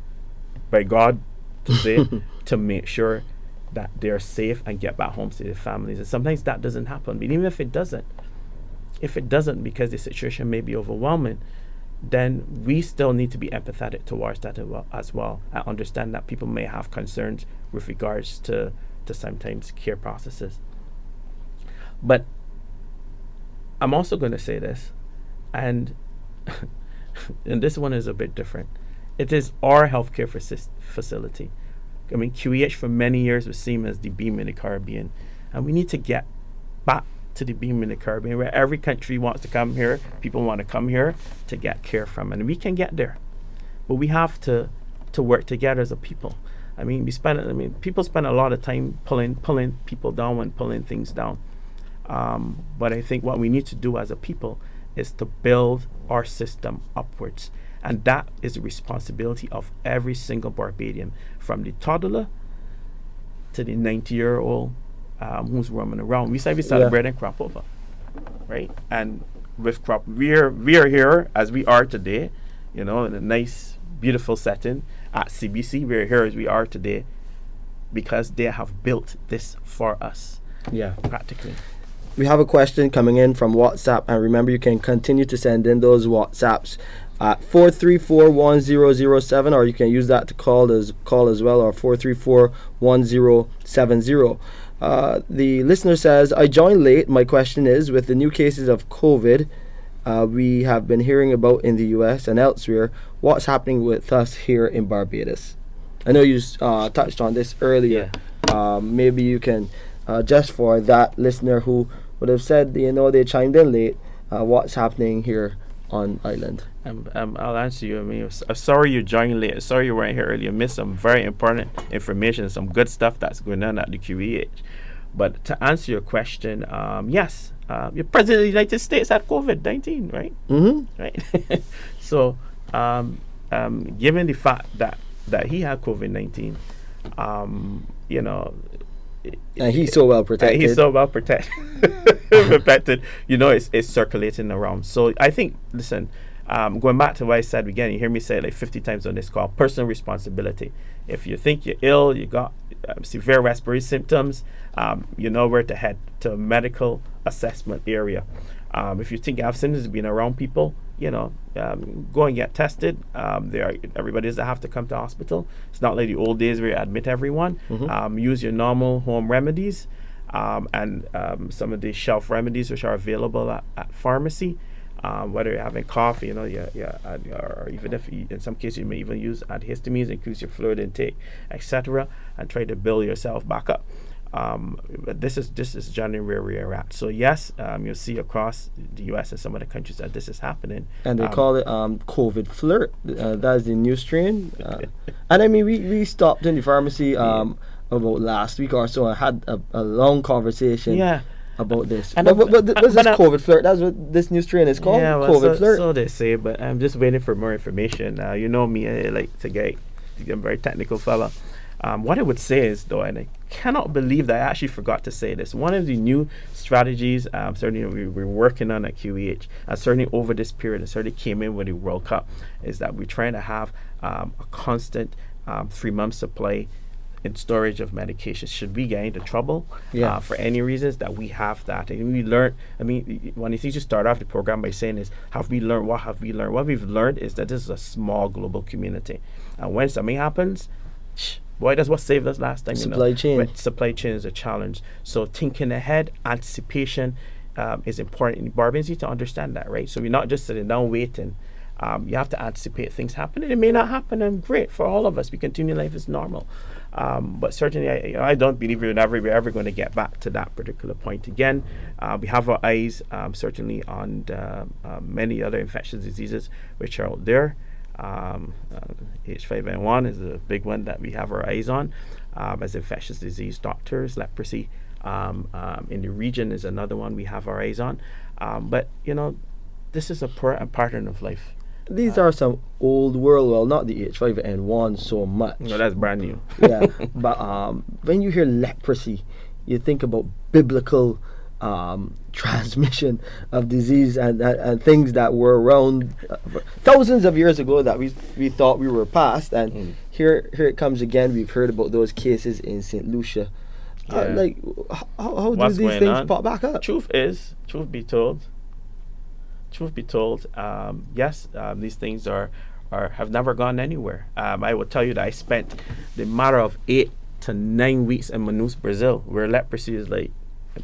Speaker 4: God to say to make sure that they're safe and get back home to their families. And sometimes that doesn't happen. But even if it doesn't because the situation may be overwhelming, then we still need to be empathetic towards that as well, and understand that people may have concerns with regards to sometimes care processes. But I'm also going to say this, and and this one is a bit different. It is our healthcare facility. I mean, QEH for many years was seen as the beam in the Caribbean. And we need to get back to the beam in the Caribbean where every country wants to come here. People want to come here to get care from. And we can get there. But we have to work together as a people. I mean, people spend a lot of time pulling people down and pulling things down. But I think what we need to do as a people is to build our system upwards. And that is the responsibility of every single Barbadian, from the toddler to the 90-year-old who's roaming around. We say we celebrating crop over, right? And with crop, we are here as we are today, in a nice, beautiful setting at CBC. We're here as we are today because they have built this for us.
Speaker 3: Yeah,
Speaker 4: practically.
Speaker 3: We have a question coming in from WhatsApp, and remember, you can continue to send in those WhatsApps at 434-1007, or you can use that to call as well, or 434-1070. The listener says, I joined late. My question is, with the new cases of COVID we have been hearing about in the US and elsewhere, what's happening with us here in Barbados? I know you touched on this earlier. Maybe you can, just for that listener who would have said, they chimed in late, what's happening here on island?
Speaker 4: I'll answer you. I mean, I'm sorry you joined late. Sorry you weren't here earlier. You missed some very important information, some good stuff that's going on at the QEH. But to answer your question, yes, your president of the United States had COVID-19, right?
Speaker 3: Mm-hmm.
Speaker 4: Right. So, given the fact that he had COVID-19,
Speaker 3: and he's so well protected.
Speaker 4: Protected. It's circulating around. So I think, listen, going back to what I said again, you hear me say it like 50 times on this call, personal responsibility. If you think you're ill, you got severe respiratory symptoms, you know where to head to a medical assessment area. If you think you have symptoms of being around people, go and get tested. Everybody doesn't have to come to hospital. It's not like the old days where you admit everyone.
Speaker 3: Mm-hmm.
Speaker 4: Use your normal home remedies and some of the shelf remedies which are available at pharmacy. Whether you're having cough, or even if in some cases you may even use antihistamines, increase your fluid intake, etc., and try to build yourself back up. But this is generally where we are at. So yes, you'll see across the U.S. and some of the countries that this is happening.
Speaker 3: And they call it COVID flirt. That is the new strain. And I mean, we stopped in the pharmacy about last week or so and had a long conversation.
Speaker 4: Yeah.
Speaker 3: About this. But what's this COVID flirt? That's what this new strain is called?
Speaker 4: Yeah,
Speaker 3: COVID flirt?
Speaker 4: So they say, but I'm just waiting for more information. You know me, I like to get I'm a very technical fella. What I would say is, though, and I cannot believe that I actually forgot to say this, one of the new strategies certainly we're working on at QEH, and certainly over this period, and certainly came in with the World Cup, is that we're trying to have a constant 3-month supply in storage of medications. Should we get into trouble for any reasons, that we have that. And we learned, one of the things you start off the program by saying is, what have we learned? What we've learned is that this is a small global community. And when something happens, boy, that's what saved us last time.
Speaker 3: Supply chain.
Speaker 4: But supply chain is a challenge. So thinking ahead, anticipation is important. Barbarians need to understand that, right? So we're not just sitting down waiting. You have to anticipate things happening. It may not happen, and great for all of us. We continue life as normal. But certainly, I don't believe we're ever going to get back to that particular point again. We have our eyes certainly on many other infectious diseases which are out there. H5N1 is a big one that we have our eyes on as infectious disease doctors. Leprosy in the region is another one we have our eyes on. But this is a pattern of life.
Speaker 3: These are some old world, well, not the H5N1 so much.
Speaker 4: No, that's brand new.
Speaker 3: Yeah, but when you hear leprosy, you think about biblical transmission of disease and things that were around thousands of years ago that we thought we were past, and here it comes again. We've heard about those cases in St. Lucia. How do these things pop back up?
Speaker 4: Truth be told, yes, these things have never gone anywhere. I will tell you that I spent the matter of 8 to 9 weeks in Manaus, Brazil, where leprosy is like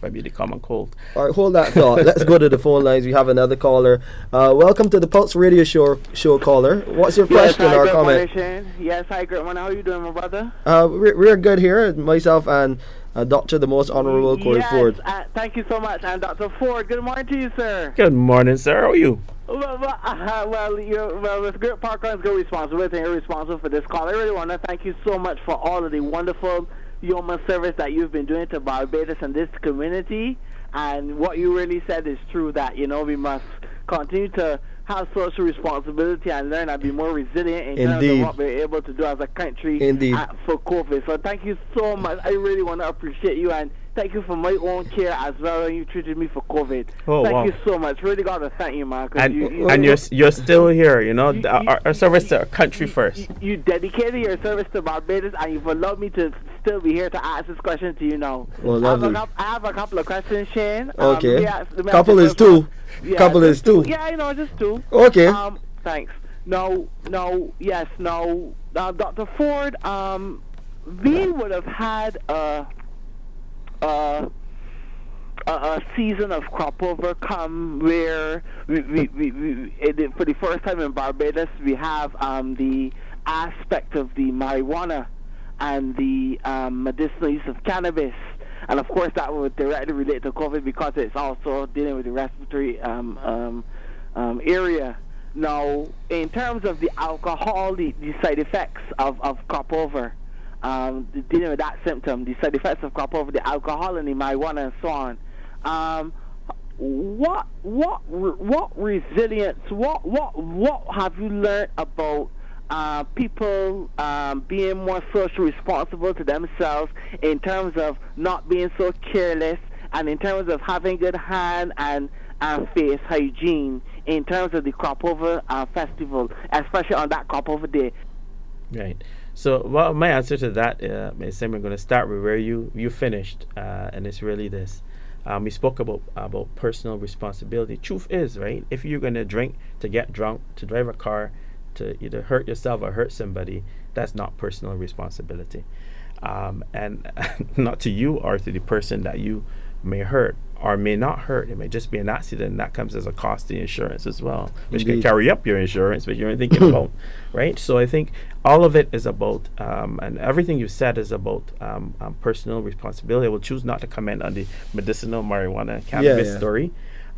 Speaker 4: maybe the common cold. All
Speaker 3: right, hold that thought. Let's go to the phone lines. We have another caller. Welcome to the Pulse Radio Show caller. What's your question or comment?
Speaker 6: Yes, hi, great one. How are you doing, my brother?
Speaker 3: We're good here. Myself and Doctor, the Most Honorable Corey Forde.
Speaker 6: Thank you so much. And Dr. Forde, good morning to you, sir.
Speaker 4: Good morning, sir. How are you?
Speaker 6: With great part comes good responsibility, and you're responsible for this call. I really want to thank you so much for all of the wonderful yeoman service that you've been doing to Barbados and this community. And what you really said is true, that, we must continue to have social responsibility and learn and be more resilient in terms of what we're able to do as a country for COVID. So thank you so much. I really want to appreciate you, and thank you for my own care as well when you treated me for COVID. Thank you so much. Really got to thank you, man.
Speaker 4: You're still here, our service to our country first.
Speaker 6: You dedicated your service to Barbados, and you've allowed me to still be here to ask this question to you now.
Speaker 3: Well, lovely.
Speaker 6: I have a couple of questions, Shane.
Speaker 3: Okay. Couple is two. Couple is two.
Speaker 6: Yeah, I know, just two.
Speaker 3: Okay.
Speaker 6: Thanks. Now, Dr. Forde, we would have had a season of crop over come where we for the first time in Barbados we have the aspect of the marijuana and the medicinal use of cannabis, and of course that would directly relate to COVID because it's also dealing with the respiratory area. Now, in terms of the alcohol, the side effects of crop over, dealing with that symptom, the side effects of crop over, the alcohol and the marijuana and so on. What resilience? What have you learned about people being more socially responsible to themselves in terms of not being so careless, and in terms of having good hand and face hygiene in terms of the crop over festival, especially on that crop over day?
Speaker 4: Right. So, well, my answer to that is I'm going to start with where you finished, and it's really this. We spoke about personal responsibility. Truth is, right, if you're going to drink, to get drunk, to drive a car, to either hurt yourself or hurt somebody, that's not personal responsibility. And not to you or to the person that you may hurt or may not hurt. It may just be an accident. That comes as a cost to insurance as well, which can carry up your insurance, but you're thinking about, right? So I think all of it is about, and everything you said is about personal responsibility. I will choose not to comment on the medicinal marijuana cannabis story.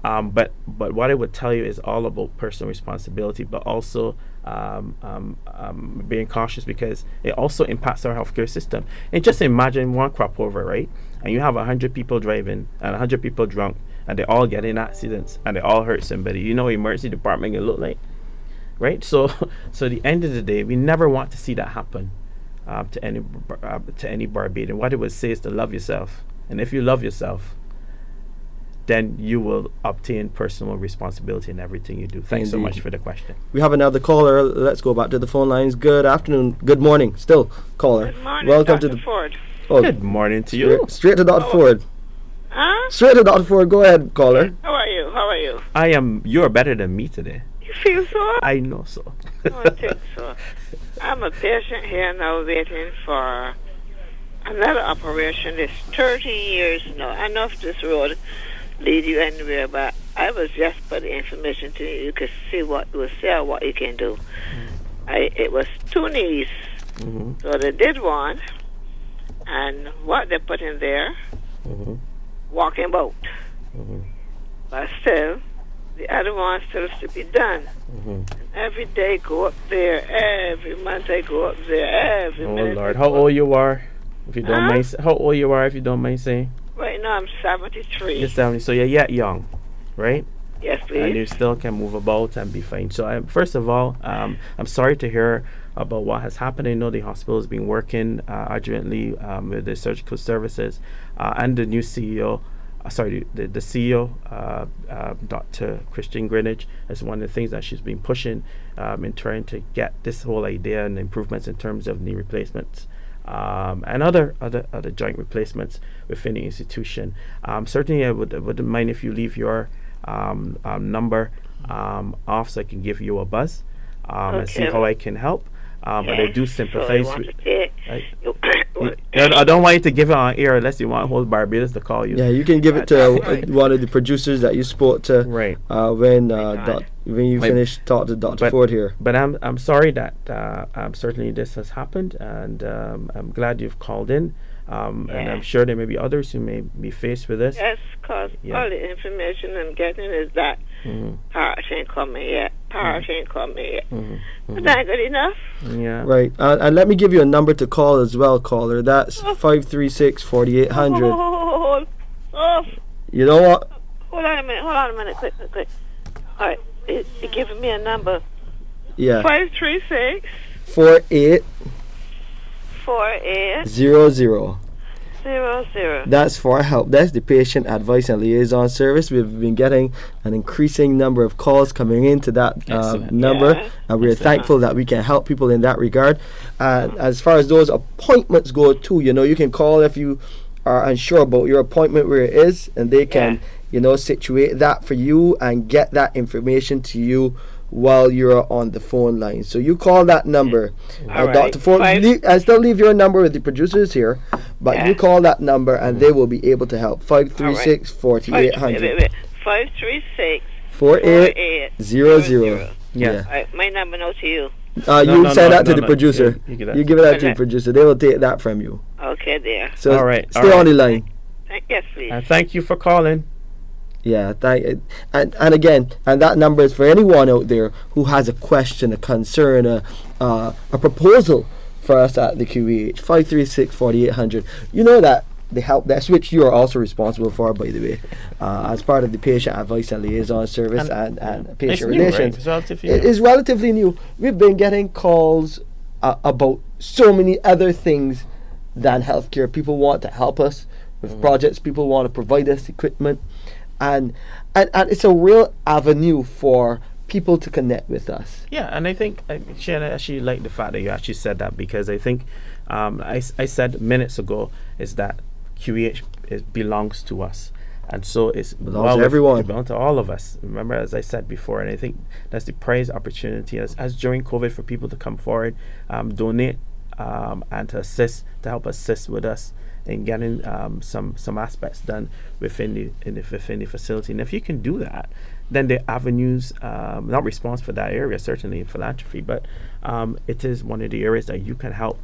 Speaker 4: But what I would tell you is all about personal responsibility, but also being cautious because it also impacts our healthcare system. And just imagine one crop over, right? And you have 100 people driving and 100 people drunk, and they all get in accidents and they all hurt somebody. You know, emergency department can look like, right? So at the end of the day, we never want to see that happen to any Barbadian. What it would say is to love yourself, and if you love yourself, then you will obtain personal responsibility in everything you do. Thanks so much for the question.
Speaker 3: We have another caller. Let's go back to the phone lines. Good afternoon. Good morning. Still, caller.
Speaker 7: Good morning,
Speaker 3: Welcome
Speaker 7: Dr.
Speaker 3: to the
Speaker 7: Forde.
Speaker 3: Oh,
Speaker 4: good morning to you.
Speaker 3: Straight to Dr. Forde.
Speaker 7: Huh?
Speaker 3: Straight to Dr. Forde. Go ahead, caller.
Speaker 7: How are you? How are you?
Speaker 4: You're better than me today.
Speaker 7: You feel so?
Speaker 4: I know so.
Speaker 7: I think so. I'm a patient here now waiting for another operation. It's 30 years now. I know if this road lead you anywhere, but I was just put the information to you. You could see what you will say or what you can do. It was 2 knees. So they did one, and what they put in there, walking about. But still, the other one still has to be done. Every day go up there. Every month I go up there. Every minute.
Speaker 4: Oh Lord, how old you are? If you don't mind, how old you are? If you don't mind saying.
Speaker 7: Right now I'm 73.
Speaker 4: You're 70, so you're yet young, right?
Speaker 7: Yes, please.
Speaker 4: And you still can move about and be fine. So first of all, I'm sorry to hear about what has happened. I know the hospital has been working urgently with the surgical services and the new CEO. The CEO, Dr. Christian Greenwich, is one of the things that she's been pushing in trying to get this whole idea and improvements in terms of knee replacements. And other joint replacements within the institution. Certainly, I wouldn't mind if you leave your number off so I can give you a buzz and see how I can help. But I do sympathize with. I don't want you to give it on air unless you want whole Barbados to call you.
Speaker 3: Yeah, you can give it to one of the producers that you spoke to.
Speaker 4: Right.
Speaker 3: When you finish talk to Dr. Forde here.
Speaker 4: But I'm sorry that certainly this has happened, and I'm glad you've called in. And I'm sure there may be others who may be faced with this.
Speaker 7: Yes, because all the information I'm getting is that part ain't coming yet. Part ain't coming yet. Is that good enough?
Speaker 4: Yeah.
Speaker 3: Right. And let me give you a number to call as well, caller. That's 536-4800. You know what?
Speaker 7: Hold on a minute. Quick. All right. It's giving me a number.
Speaker 3: Yeah.
Speaker 7: 536
Speaker 3: 48 00. That's for help. That's the patient advice and liaison service. We've been getting an increasing number of calls coming into that number, and we're thankful that we can help people in that regard. As far as those appointments go too, you can call if you are unsure about your appointment where it is, and they can situate that for you and get that information to you while you're on the phone line. So you call that number. Dr. Forde, I still leave your number with the producers here, but you call that number and they will be able to help. 536-4800.
Speaker 7: 536
Speaker 3: 48 00.
Speaker 7: Yeah. My number now to you.
Speaker 3: You send that to the producer. You give it out to the producer. They will take that from you.
Speaker 7: Okay, there.
Speaker 3: So stay on the line.
Speaker 7: Yes, please.
Speaker 4: Thank you for calling.
Speaker 3: Yeah, and again, and that number is for anyone out there who has a question, a concern, a proposal for us at the QEH. 536-4800. You know that the help desk, which you are also responsible for, by the way, as part of the patient advice and liaison service and patient relations,
Speaker 4: right?
Speaker 3: It is relatively new. We've been getting calls about so many other things than healthcare. People want to help us with projects. People want to provide us equipment. And it's a real avenue for people to connect with us.
Speaker 4: Yeah, and I think, Shane, I actually like the fact that you actually said that, because I think I said minutes ago is that QEH belongs to us. And so it belongs
Speaker 3: to everyone.
Speaker 4: It belongs to all of us. Remember, as I said before, and I think that's the prized opportunity as during COVID for people to come forward, donate, and to help assist with us in getting some aspects done within the facility. And if you can do that, then the avenues, not response for that area, certainly in philanthropy, but it is one of the areas that you can help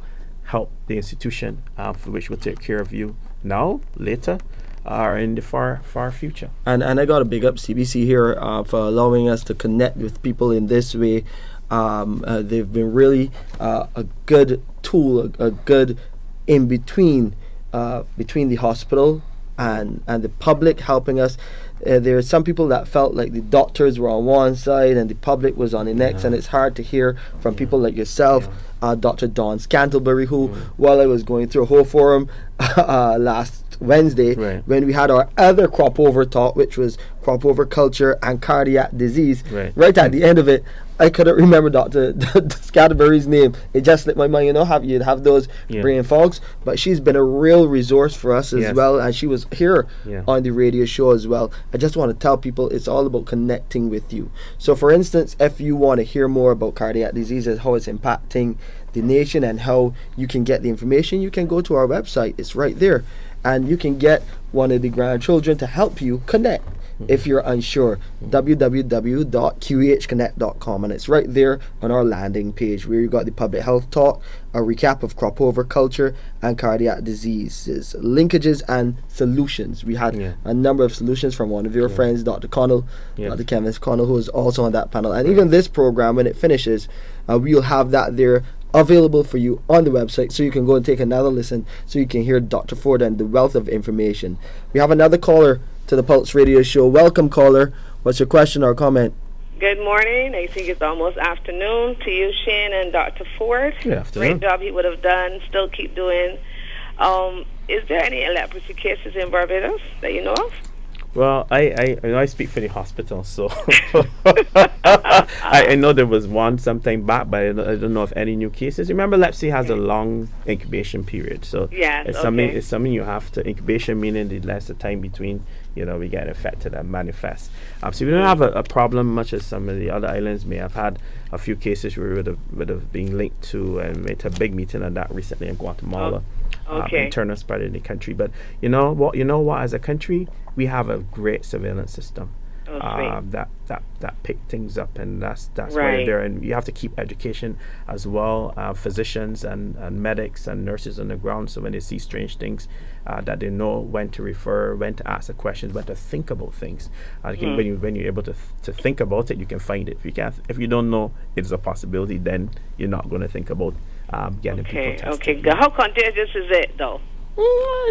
Speaker 4: the institution, for which will take care of you now, later, or in the far future.
Speaker 3: And I got to big up CBC here for allowing us to connect with people in this way. They've been really a good tool, a good in between the hospital and the public, helping us. There are some people that felt like the doctors were on one side and the public was on the next, and it's hard to hear from people like yourself, Dr. Don Scantlebury, who, while I was going through a whole forum last Wednesday, when we had our other crop over talk, which was crop over culture and cardiac disease, right at the end of it, I couldn't remember Dr. Scatterbury's name. It just slipped my mind. You'd have those brain fogs. But she's been a real resource for us as well, and she was here on the radio show as well. I just want to tell people it's all about connecting with you. So, for instance, if you want to hear more about cardiac disease and how it's impacting the nation and how you can get the information, you can go to our website. It's right there, and you can get one of the grandchildren to help you connect. If you're unsure, www.qehconnect.com, and it's right there on our landing page where you got the public health talk, a recap of crop over culture and cardiac diseases, linkages and solutions. We had a number of solutions from one of your friends, Dr. Connell, Dr. Kevin Connell, who is also on that panel. And even this program, when it finishes, we'll have that there available for you on the website, so you can go and take another listen, so you can hear Dr. Forde and the wealth of information. We have another caller to the Pulse Radio Show. Welcome, caller. What's your question or comment?
Speaker 8: Good morning. I think it's almost afternoon to you, Shane, and Dr. Forde.
Speaker 4: Good afternoon.
Speaker 8: Great job he would have done, still keep doing. Is there any leprosy cases in Barbados that you know of?
Speaker 4: Well, I speak for the hospital, so I know there was one sometime back, but I don't know of any new cases. Remember, leprosy has a long incubation period, so it's something you have to incubation, meaning the less the time between we get infected and manifest. So we don't have a problem much as some of the other islands may have had a few cases where we would have been linked to, and made a big meeting on that recently in Guatemala. Internal spread in the country, but you know what? As a country, we have a great surveillance system. that pick things up, and that's why
Speaker 8: Right.
Speaker 4: you're there. And you have to keep education as well, physicians and medics and nurses on the ground, so when they see strange things, that they know when to refer, when to ask the questions, when to think about things. I think when you're able to think about it, you can find it. If you don't know it's a possibility, then you're not going to think about getting people tested.
Speaker 8: Okay, good. How contagious is it though?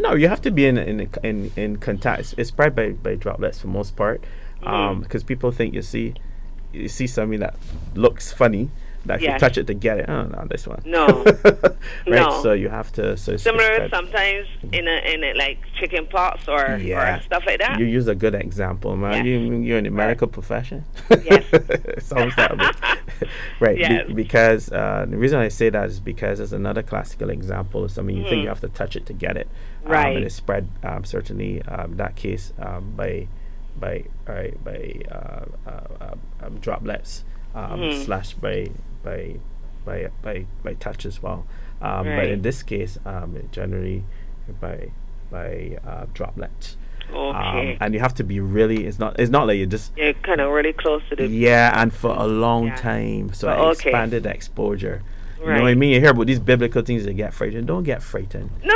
Speaker 4: No, you have to be in contact. It's spread by droplets for most part, because people think you see something that looks funny, that if you
Speaker 8: Yes.
Speaker 4: touch it to get it. Oh no, this one.
Speaker 8: No.
Speaker 4: Right.
Speaker 8: No.
Speaker 4: So you have to. So it's
Speaker 8: Similar
Speaker 4: spread.
Speaker 8: sometimes in a like chicken pox or stuff like that.
Speaker 4: You use a good example, man.
Speaker 8: Yes.
Speaker 4: You're in the medical profession.
Speaker 8: Yes.
Speaker 4: Sounds that way. Right.
Speaker 8: Yes.
Speaker 4: Because the reason I say that is because it's another classical example of something you think you have to touch it to get it.
Speaker 8: Right.
Speaker 4: And it's spread certainly that case by droplets slash by touch as well. But
Speaker 8: Right.
Speaker 4: in this case, generally by droplets.
Speaker 8: Okay.
Speaker 4: And you have to be really. It's not like you just.
Speaker 8: You're kind of really close to the.
Speaker 4: Yeah, and for a long
Speaker 8: Yeah.
Speaker 4: time. So
Speaker 8: Oh,
Speaker 4: I
Speaker 8: okay.
Speaker 4: expanded exposure. You
Speaker 8: Right.
Speaker 4: know what I mean? You hear about these biblical things that get frightened. Don't get frightened.
Speaker 8: No.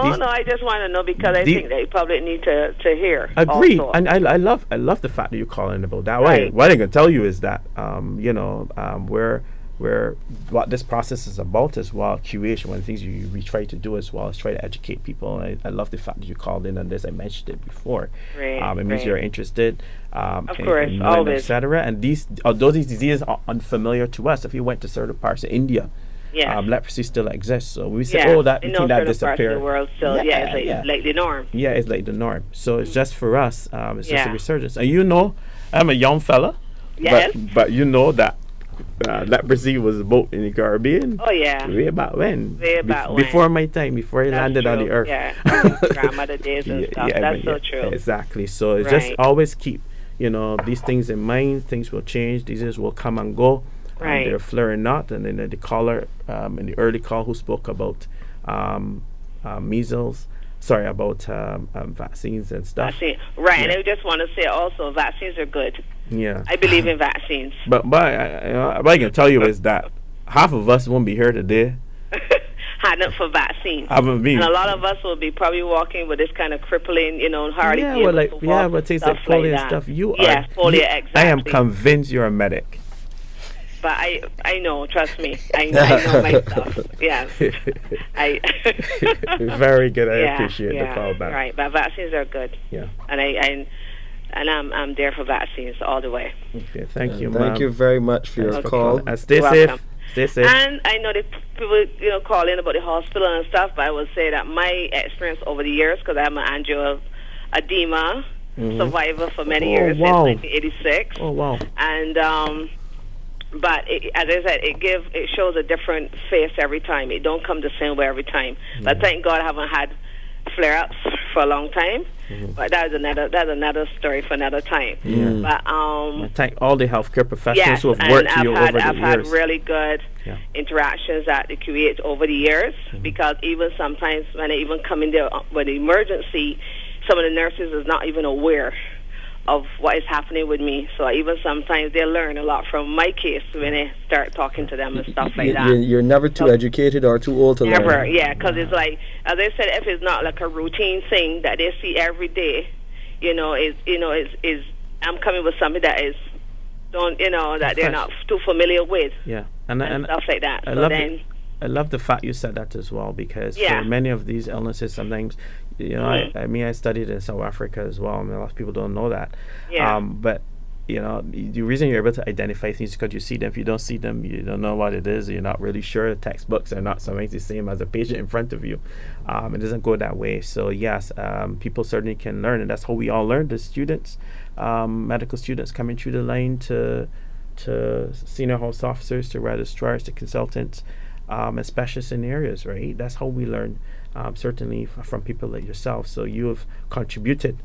Speaker 4: These-
Speaker 8: I just want to know because I
Speaker 4: the-
Speaker 8: think that you probably need to hear.
Speaker 4: Agreed,
Speaker 8: also.
Speaker 4: and I love the fact that you're calling about that.
Speaker 8: Right.
Speaker 4: What I'm gonna tell you is that where what this process is about as well. QEH, one of the things we try to do as well is try to educate people. And I love the fact that you called in on this. I mentioned it before.
Speaker 8: Right,
Speaker 4: It means
Speaker 8: right.
Speaker 4: you're interested.
Speaker 8: Of course,
Speaker 4: in
Speaker 8: always.
Speaker 4: etc. And although these diseases are unfamiliar to us, if you went to certain parts of India,
Speaker 8: Yeah.
Speaker 4: leprosy still exists. So we say,
Speaker 8: Yeah.
Speaker 4: that
Speaker 8: in
Speaker 4: we think that
Speaker 8: certain parts of
Speaker 4: disappeared.
Speaker 8: the world still, it's like the norm.
Speaker 4: Yeah, it's like the norm. So it's just for us. It's just a
Speaker 8: Yeah.
Speaker 4: resurgence. And I'm a young fella.
Speaker 8: Yes.
Speaker 4: But you know that leprosy was about in the Caribbean.
Speaker 8: Oh yeah.
Speaker 4: Way back when.
Speaker 8: Way back when.
Speaker 4: Before my time, before I
Speaker 8: That's
Speaker 4: landed on
Speaker 8: true.
Speaker 4: the earth.
Speaker 8: Yeah. Grandmother days and stuff. That's so true.
Speaker 4: Exactly. So it's just
Speaker 8: Right.
Speaker 4: always keep, these things in mind. Things will change. Diseases will come and go.
Speaker 8: Right.
Speaker 4: They're flaring not. And then the caller in the early call who spoke about measles. Sorry, about vaccines and stuff.
Speaker 8: Vaccine. Right.
Speaker 4: Yeah.
Speaker 8: And I just want to say also, vaccines are good.
Speaker 4: Yeah.
Speaker 8: I believe in vaccines.
Speaker 4: But what I can tell you is that half of us won't be here today.
Speaker 8: Had it for vaccines.
Speaker 4: Haven't been.
Speaker 8: And a lot of us will be probably walking with this kind of crippling, hardly
Speaker 4: Yeah,
Speaker 8: be
Speaker 4: well,
Speaker 8: able to walk,
Speaker 4: but things
Speaker 8: stuff
Speaker 4: like polio and
Speaker 8: that.
Speaker 4: stuff.
Speaker 8: Yes, polio, exactly.
Speaker 4: I am convinced you're a medic.
Speaker 8: But I know, trust me. I know my stuff. Yeah.
Speaker 4: Very good. I
Speaker 8: Yeah,
Speaker 4: appreciate the call back.
Speaker 8: Right, but vaccines are good.
Speaker 4: Yeah.
Speaker 8: And I'm there for vaccines all the way.
Speaker 4: Okay. Thank you,
Speaker 3: Thank
Speaker 4: ma'am.
Speaker 3: you very much for your
Speaker 4: Thanks for
Speaker 3: call.
Speaker 4: calling. Stay
Speaker 8: You're
Speaker 4: safe.
Speaker 8: welcome.
Speaker 4: Stay safe.
Speaker 8: And I know that people, call in about the hospital and stuff, but I will say that my experience over the years, because I'm an angioedema survivor for many years
Speaker 4: wow.
Speaker 8: since 1986.
Speaker 4: Oh wow.
Speaker 8: And but as I said, it shows a different face every time. It don't come the same way every time. But thank God I haven't had flare-ups for a long time. But that's another story for another time. But
Speaker 4: I thank all the healthcare professionals
Speaker 8: yes,
Speaker 4: who have
Speaker 8: and
Speaker 4: worked with you over the
Speaker 8: I've
Speaker 4: years.
Speaker 8: had really good
Speaker 4: Yeah.
Speaker 8: interactions at the QEH over the years because even sometimes when I even come in there with the emergency, some of the nurses is not even aware of what is happening with me. So even sometimes they learn a lot from my case when I start talking to them and stuff like that.
Speaker 3: You're never too educated or too old to
Speaker 8: Never,
Speaker 3: learn.
Speaker 8: yeah, because it's like, as I said, if it's not like a routine thing that they see every day, is I'm coming with something that is that they're not too familiar with,
Speaker 4: Yeah.
Speaker 8: and stuff like that.
Speaker 4: I
Speaker 8: So
Speaker 4: love
Speaker 8: then,
Speaker 4: I love the fact you said that as well, because
Speaker 8: Yeah.
Speaker 4: for many of these illnesses, sometimes, I studied in South Africa as well. I mean, a lot of people don't know that.
Speaker 8: Yeah.
Speaker 4: But the reason you're able to identify things is because you see them. If you don't see them, you don't know what it is. You're not really sure. The textbooks are not sometimes the same as a patient in front of you. It doesn't go that way. So yes, people certainly can learn, and that's how we all learn. The students, medical students coming through the line to senior health officers, to registrars, to consultants, and specialists in areas, right? That's how we learn, certainly from people like yourself. So you have contributed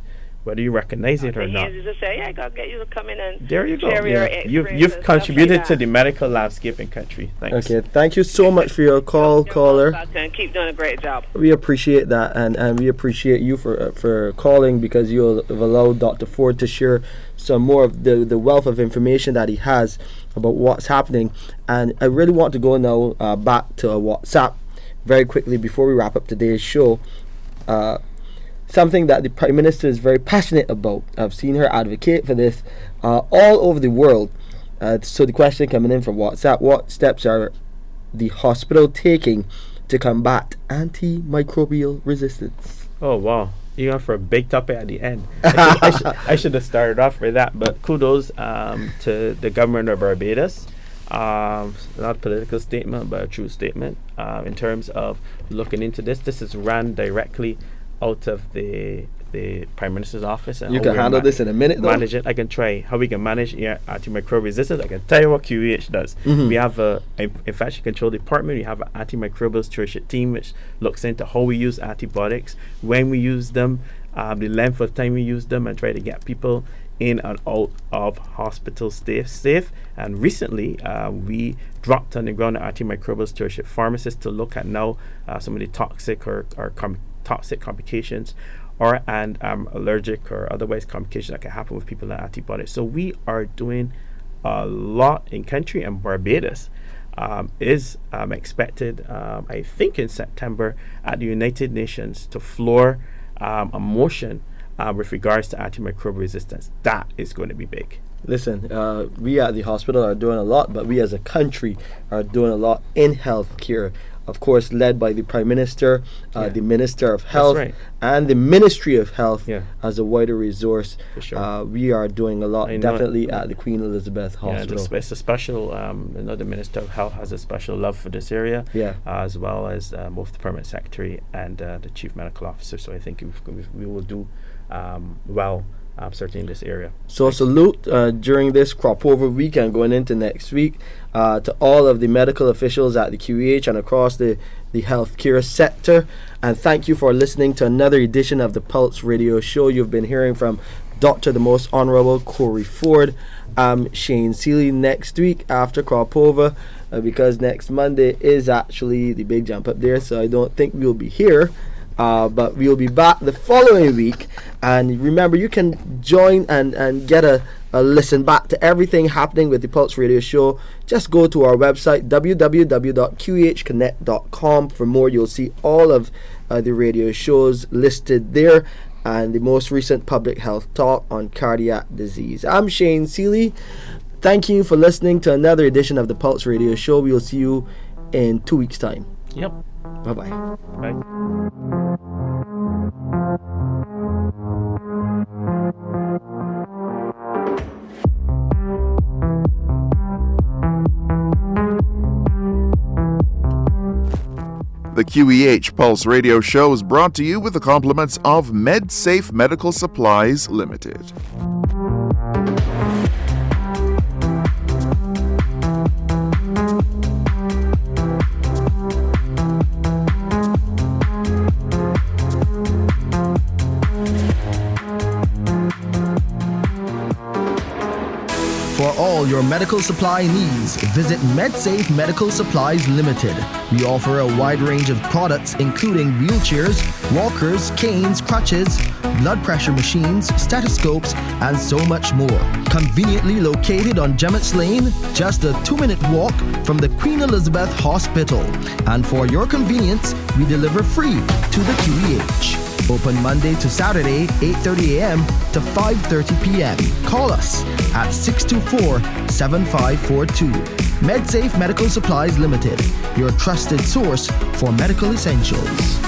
Speaker 4: whether you recognize it or not.
Speaker 8: Just say, yeah, I gotta get you to come in and
Speaker 4: there you go.
Speaker 8: share your experience
Speaker 4: You've
Speaker 8: and
Speaker 4: contributed
Speaker 8: stuff
Speaker 4: to
Speaker 8: like
Speaker 4: the medical landscape in country. Thanks.
Speaker 3: Okay, thank you so much for your call, caller.
Speaker 8: And keep doing a great job.
Speaker 3: We appreciate that, and we appreciate you for calling, because you have allowed Dr. Forde to share some more of the wealth of information that he has about what's happening. And I really want to go now back to WhatsApp very quickly before we wrap up today's show. Something that the Prime Minister is very passionate about. I've seen her advocate for this all over the world. So the question coming in from WhatsApp: what steps are the hospital taking to combat antimicrobial resistance?
Speaker 4: Oh wow, you went for a big topic at the end. I should have started off with that, but kudos to the government of Barbados. Not a political statement, but a true statement in terms of looking into this. This is run directly out of the Prime Minister's office. And
Speaker 3: you can handle this in a minute, though?
Speaker 4: Manage it. I can try how we can manage antimicrobial resistance. I can tell you what QEH does. We have a infection control department. We have an antimicrobial stewardship team which looks into how we use antibiotics, when we use them, the length of time we use them, and try to get people in and out of hospital safe. And recently we dropped on the ground an antimicrobial stewardship pharmacist to look at now some of the toxic or toxic complications and allergic or otherwise complications that can happen with people on antibiotics. So we are doing a lot in country, and Barbados is expected, I think in September, at the United Nations to floor a motion with regards to antimicrobial resistance. That is going to be big.
Speaker 3: Listen, we at the hospital are doing a lot, but we as a country are doing a lot in healthcare. Of course, led by the Prime Minister, the Minister of Health, and the Ministry of Health as a wider resource.
Speaker 4: For sure.
Speaker 3: We are doing a lot, definitely at the Queen Elizabeth Hospital.
Speaker 4: It's a special, the Minister of Health has a special love for this area, as well as both the Permanent Secretary and the Chief Medical Officer. So I think we will do well, certainly in this area.
Speaker 3: So salute during this crop over week and going into next week to all of the medical officials at the QEH and across the healthcare sector. And thank you for listening to another edition of the Pulse Radio Show. You've been hearing from Dr. the Most Honorable Corey Forde. I'm Shane Seeley. Next week after crop over, because next Monday is actually the big jump up there, so I don't think we'll be here. But we'll be back the following week. And remember, you can join and get a listen back to everything happening with the Pulse Radio Show. Just go to our website, www.qehconnect.com. For more, you'll see all of the radio shows listed there, and the most recent public health talk on cardiac disease. I'm Shane Seeley. Thank you for listening to another edition of the Pulse Radio Show. We will see you in 2 weeks' time.
Speaker 4: Yep.
Speaker 3: Bye-bye.
Speaker 4: Bye.
Speaker 1: The QEH Pulse Radio Show is brought to you with the compliments of MedSafe Medical Supplies Limited.
Speaker 2: For all your medical supply needs, visit MedSafe Medical Supplies Limited. We offer a wide range of products including wheelchairs, walkers, canes, crutches, blood pressure machines, stethoscopes, and so much more. Conveniently located on Jemmets Lane, just a 2-minute walk from the Queen Elizabeth Hospital. And for your convenience, we deliver free to the QEH. Open Monday to Saturday, 8:30 a.m. to 5:30 p.m. Call us at 624-7542. MedSafe Medical Supplies Limited, your trusted source for medical essentials.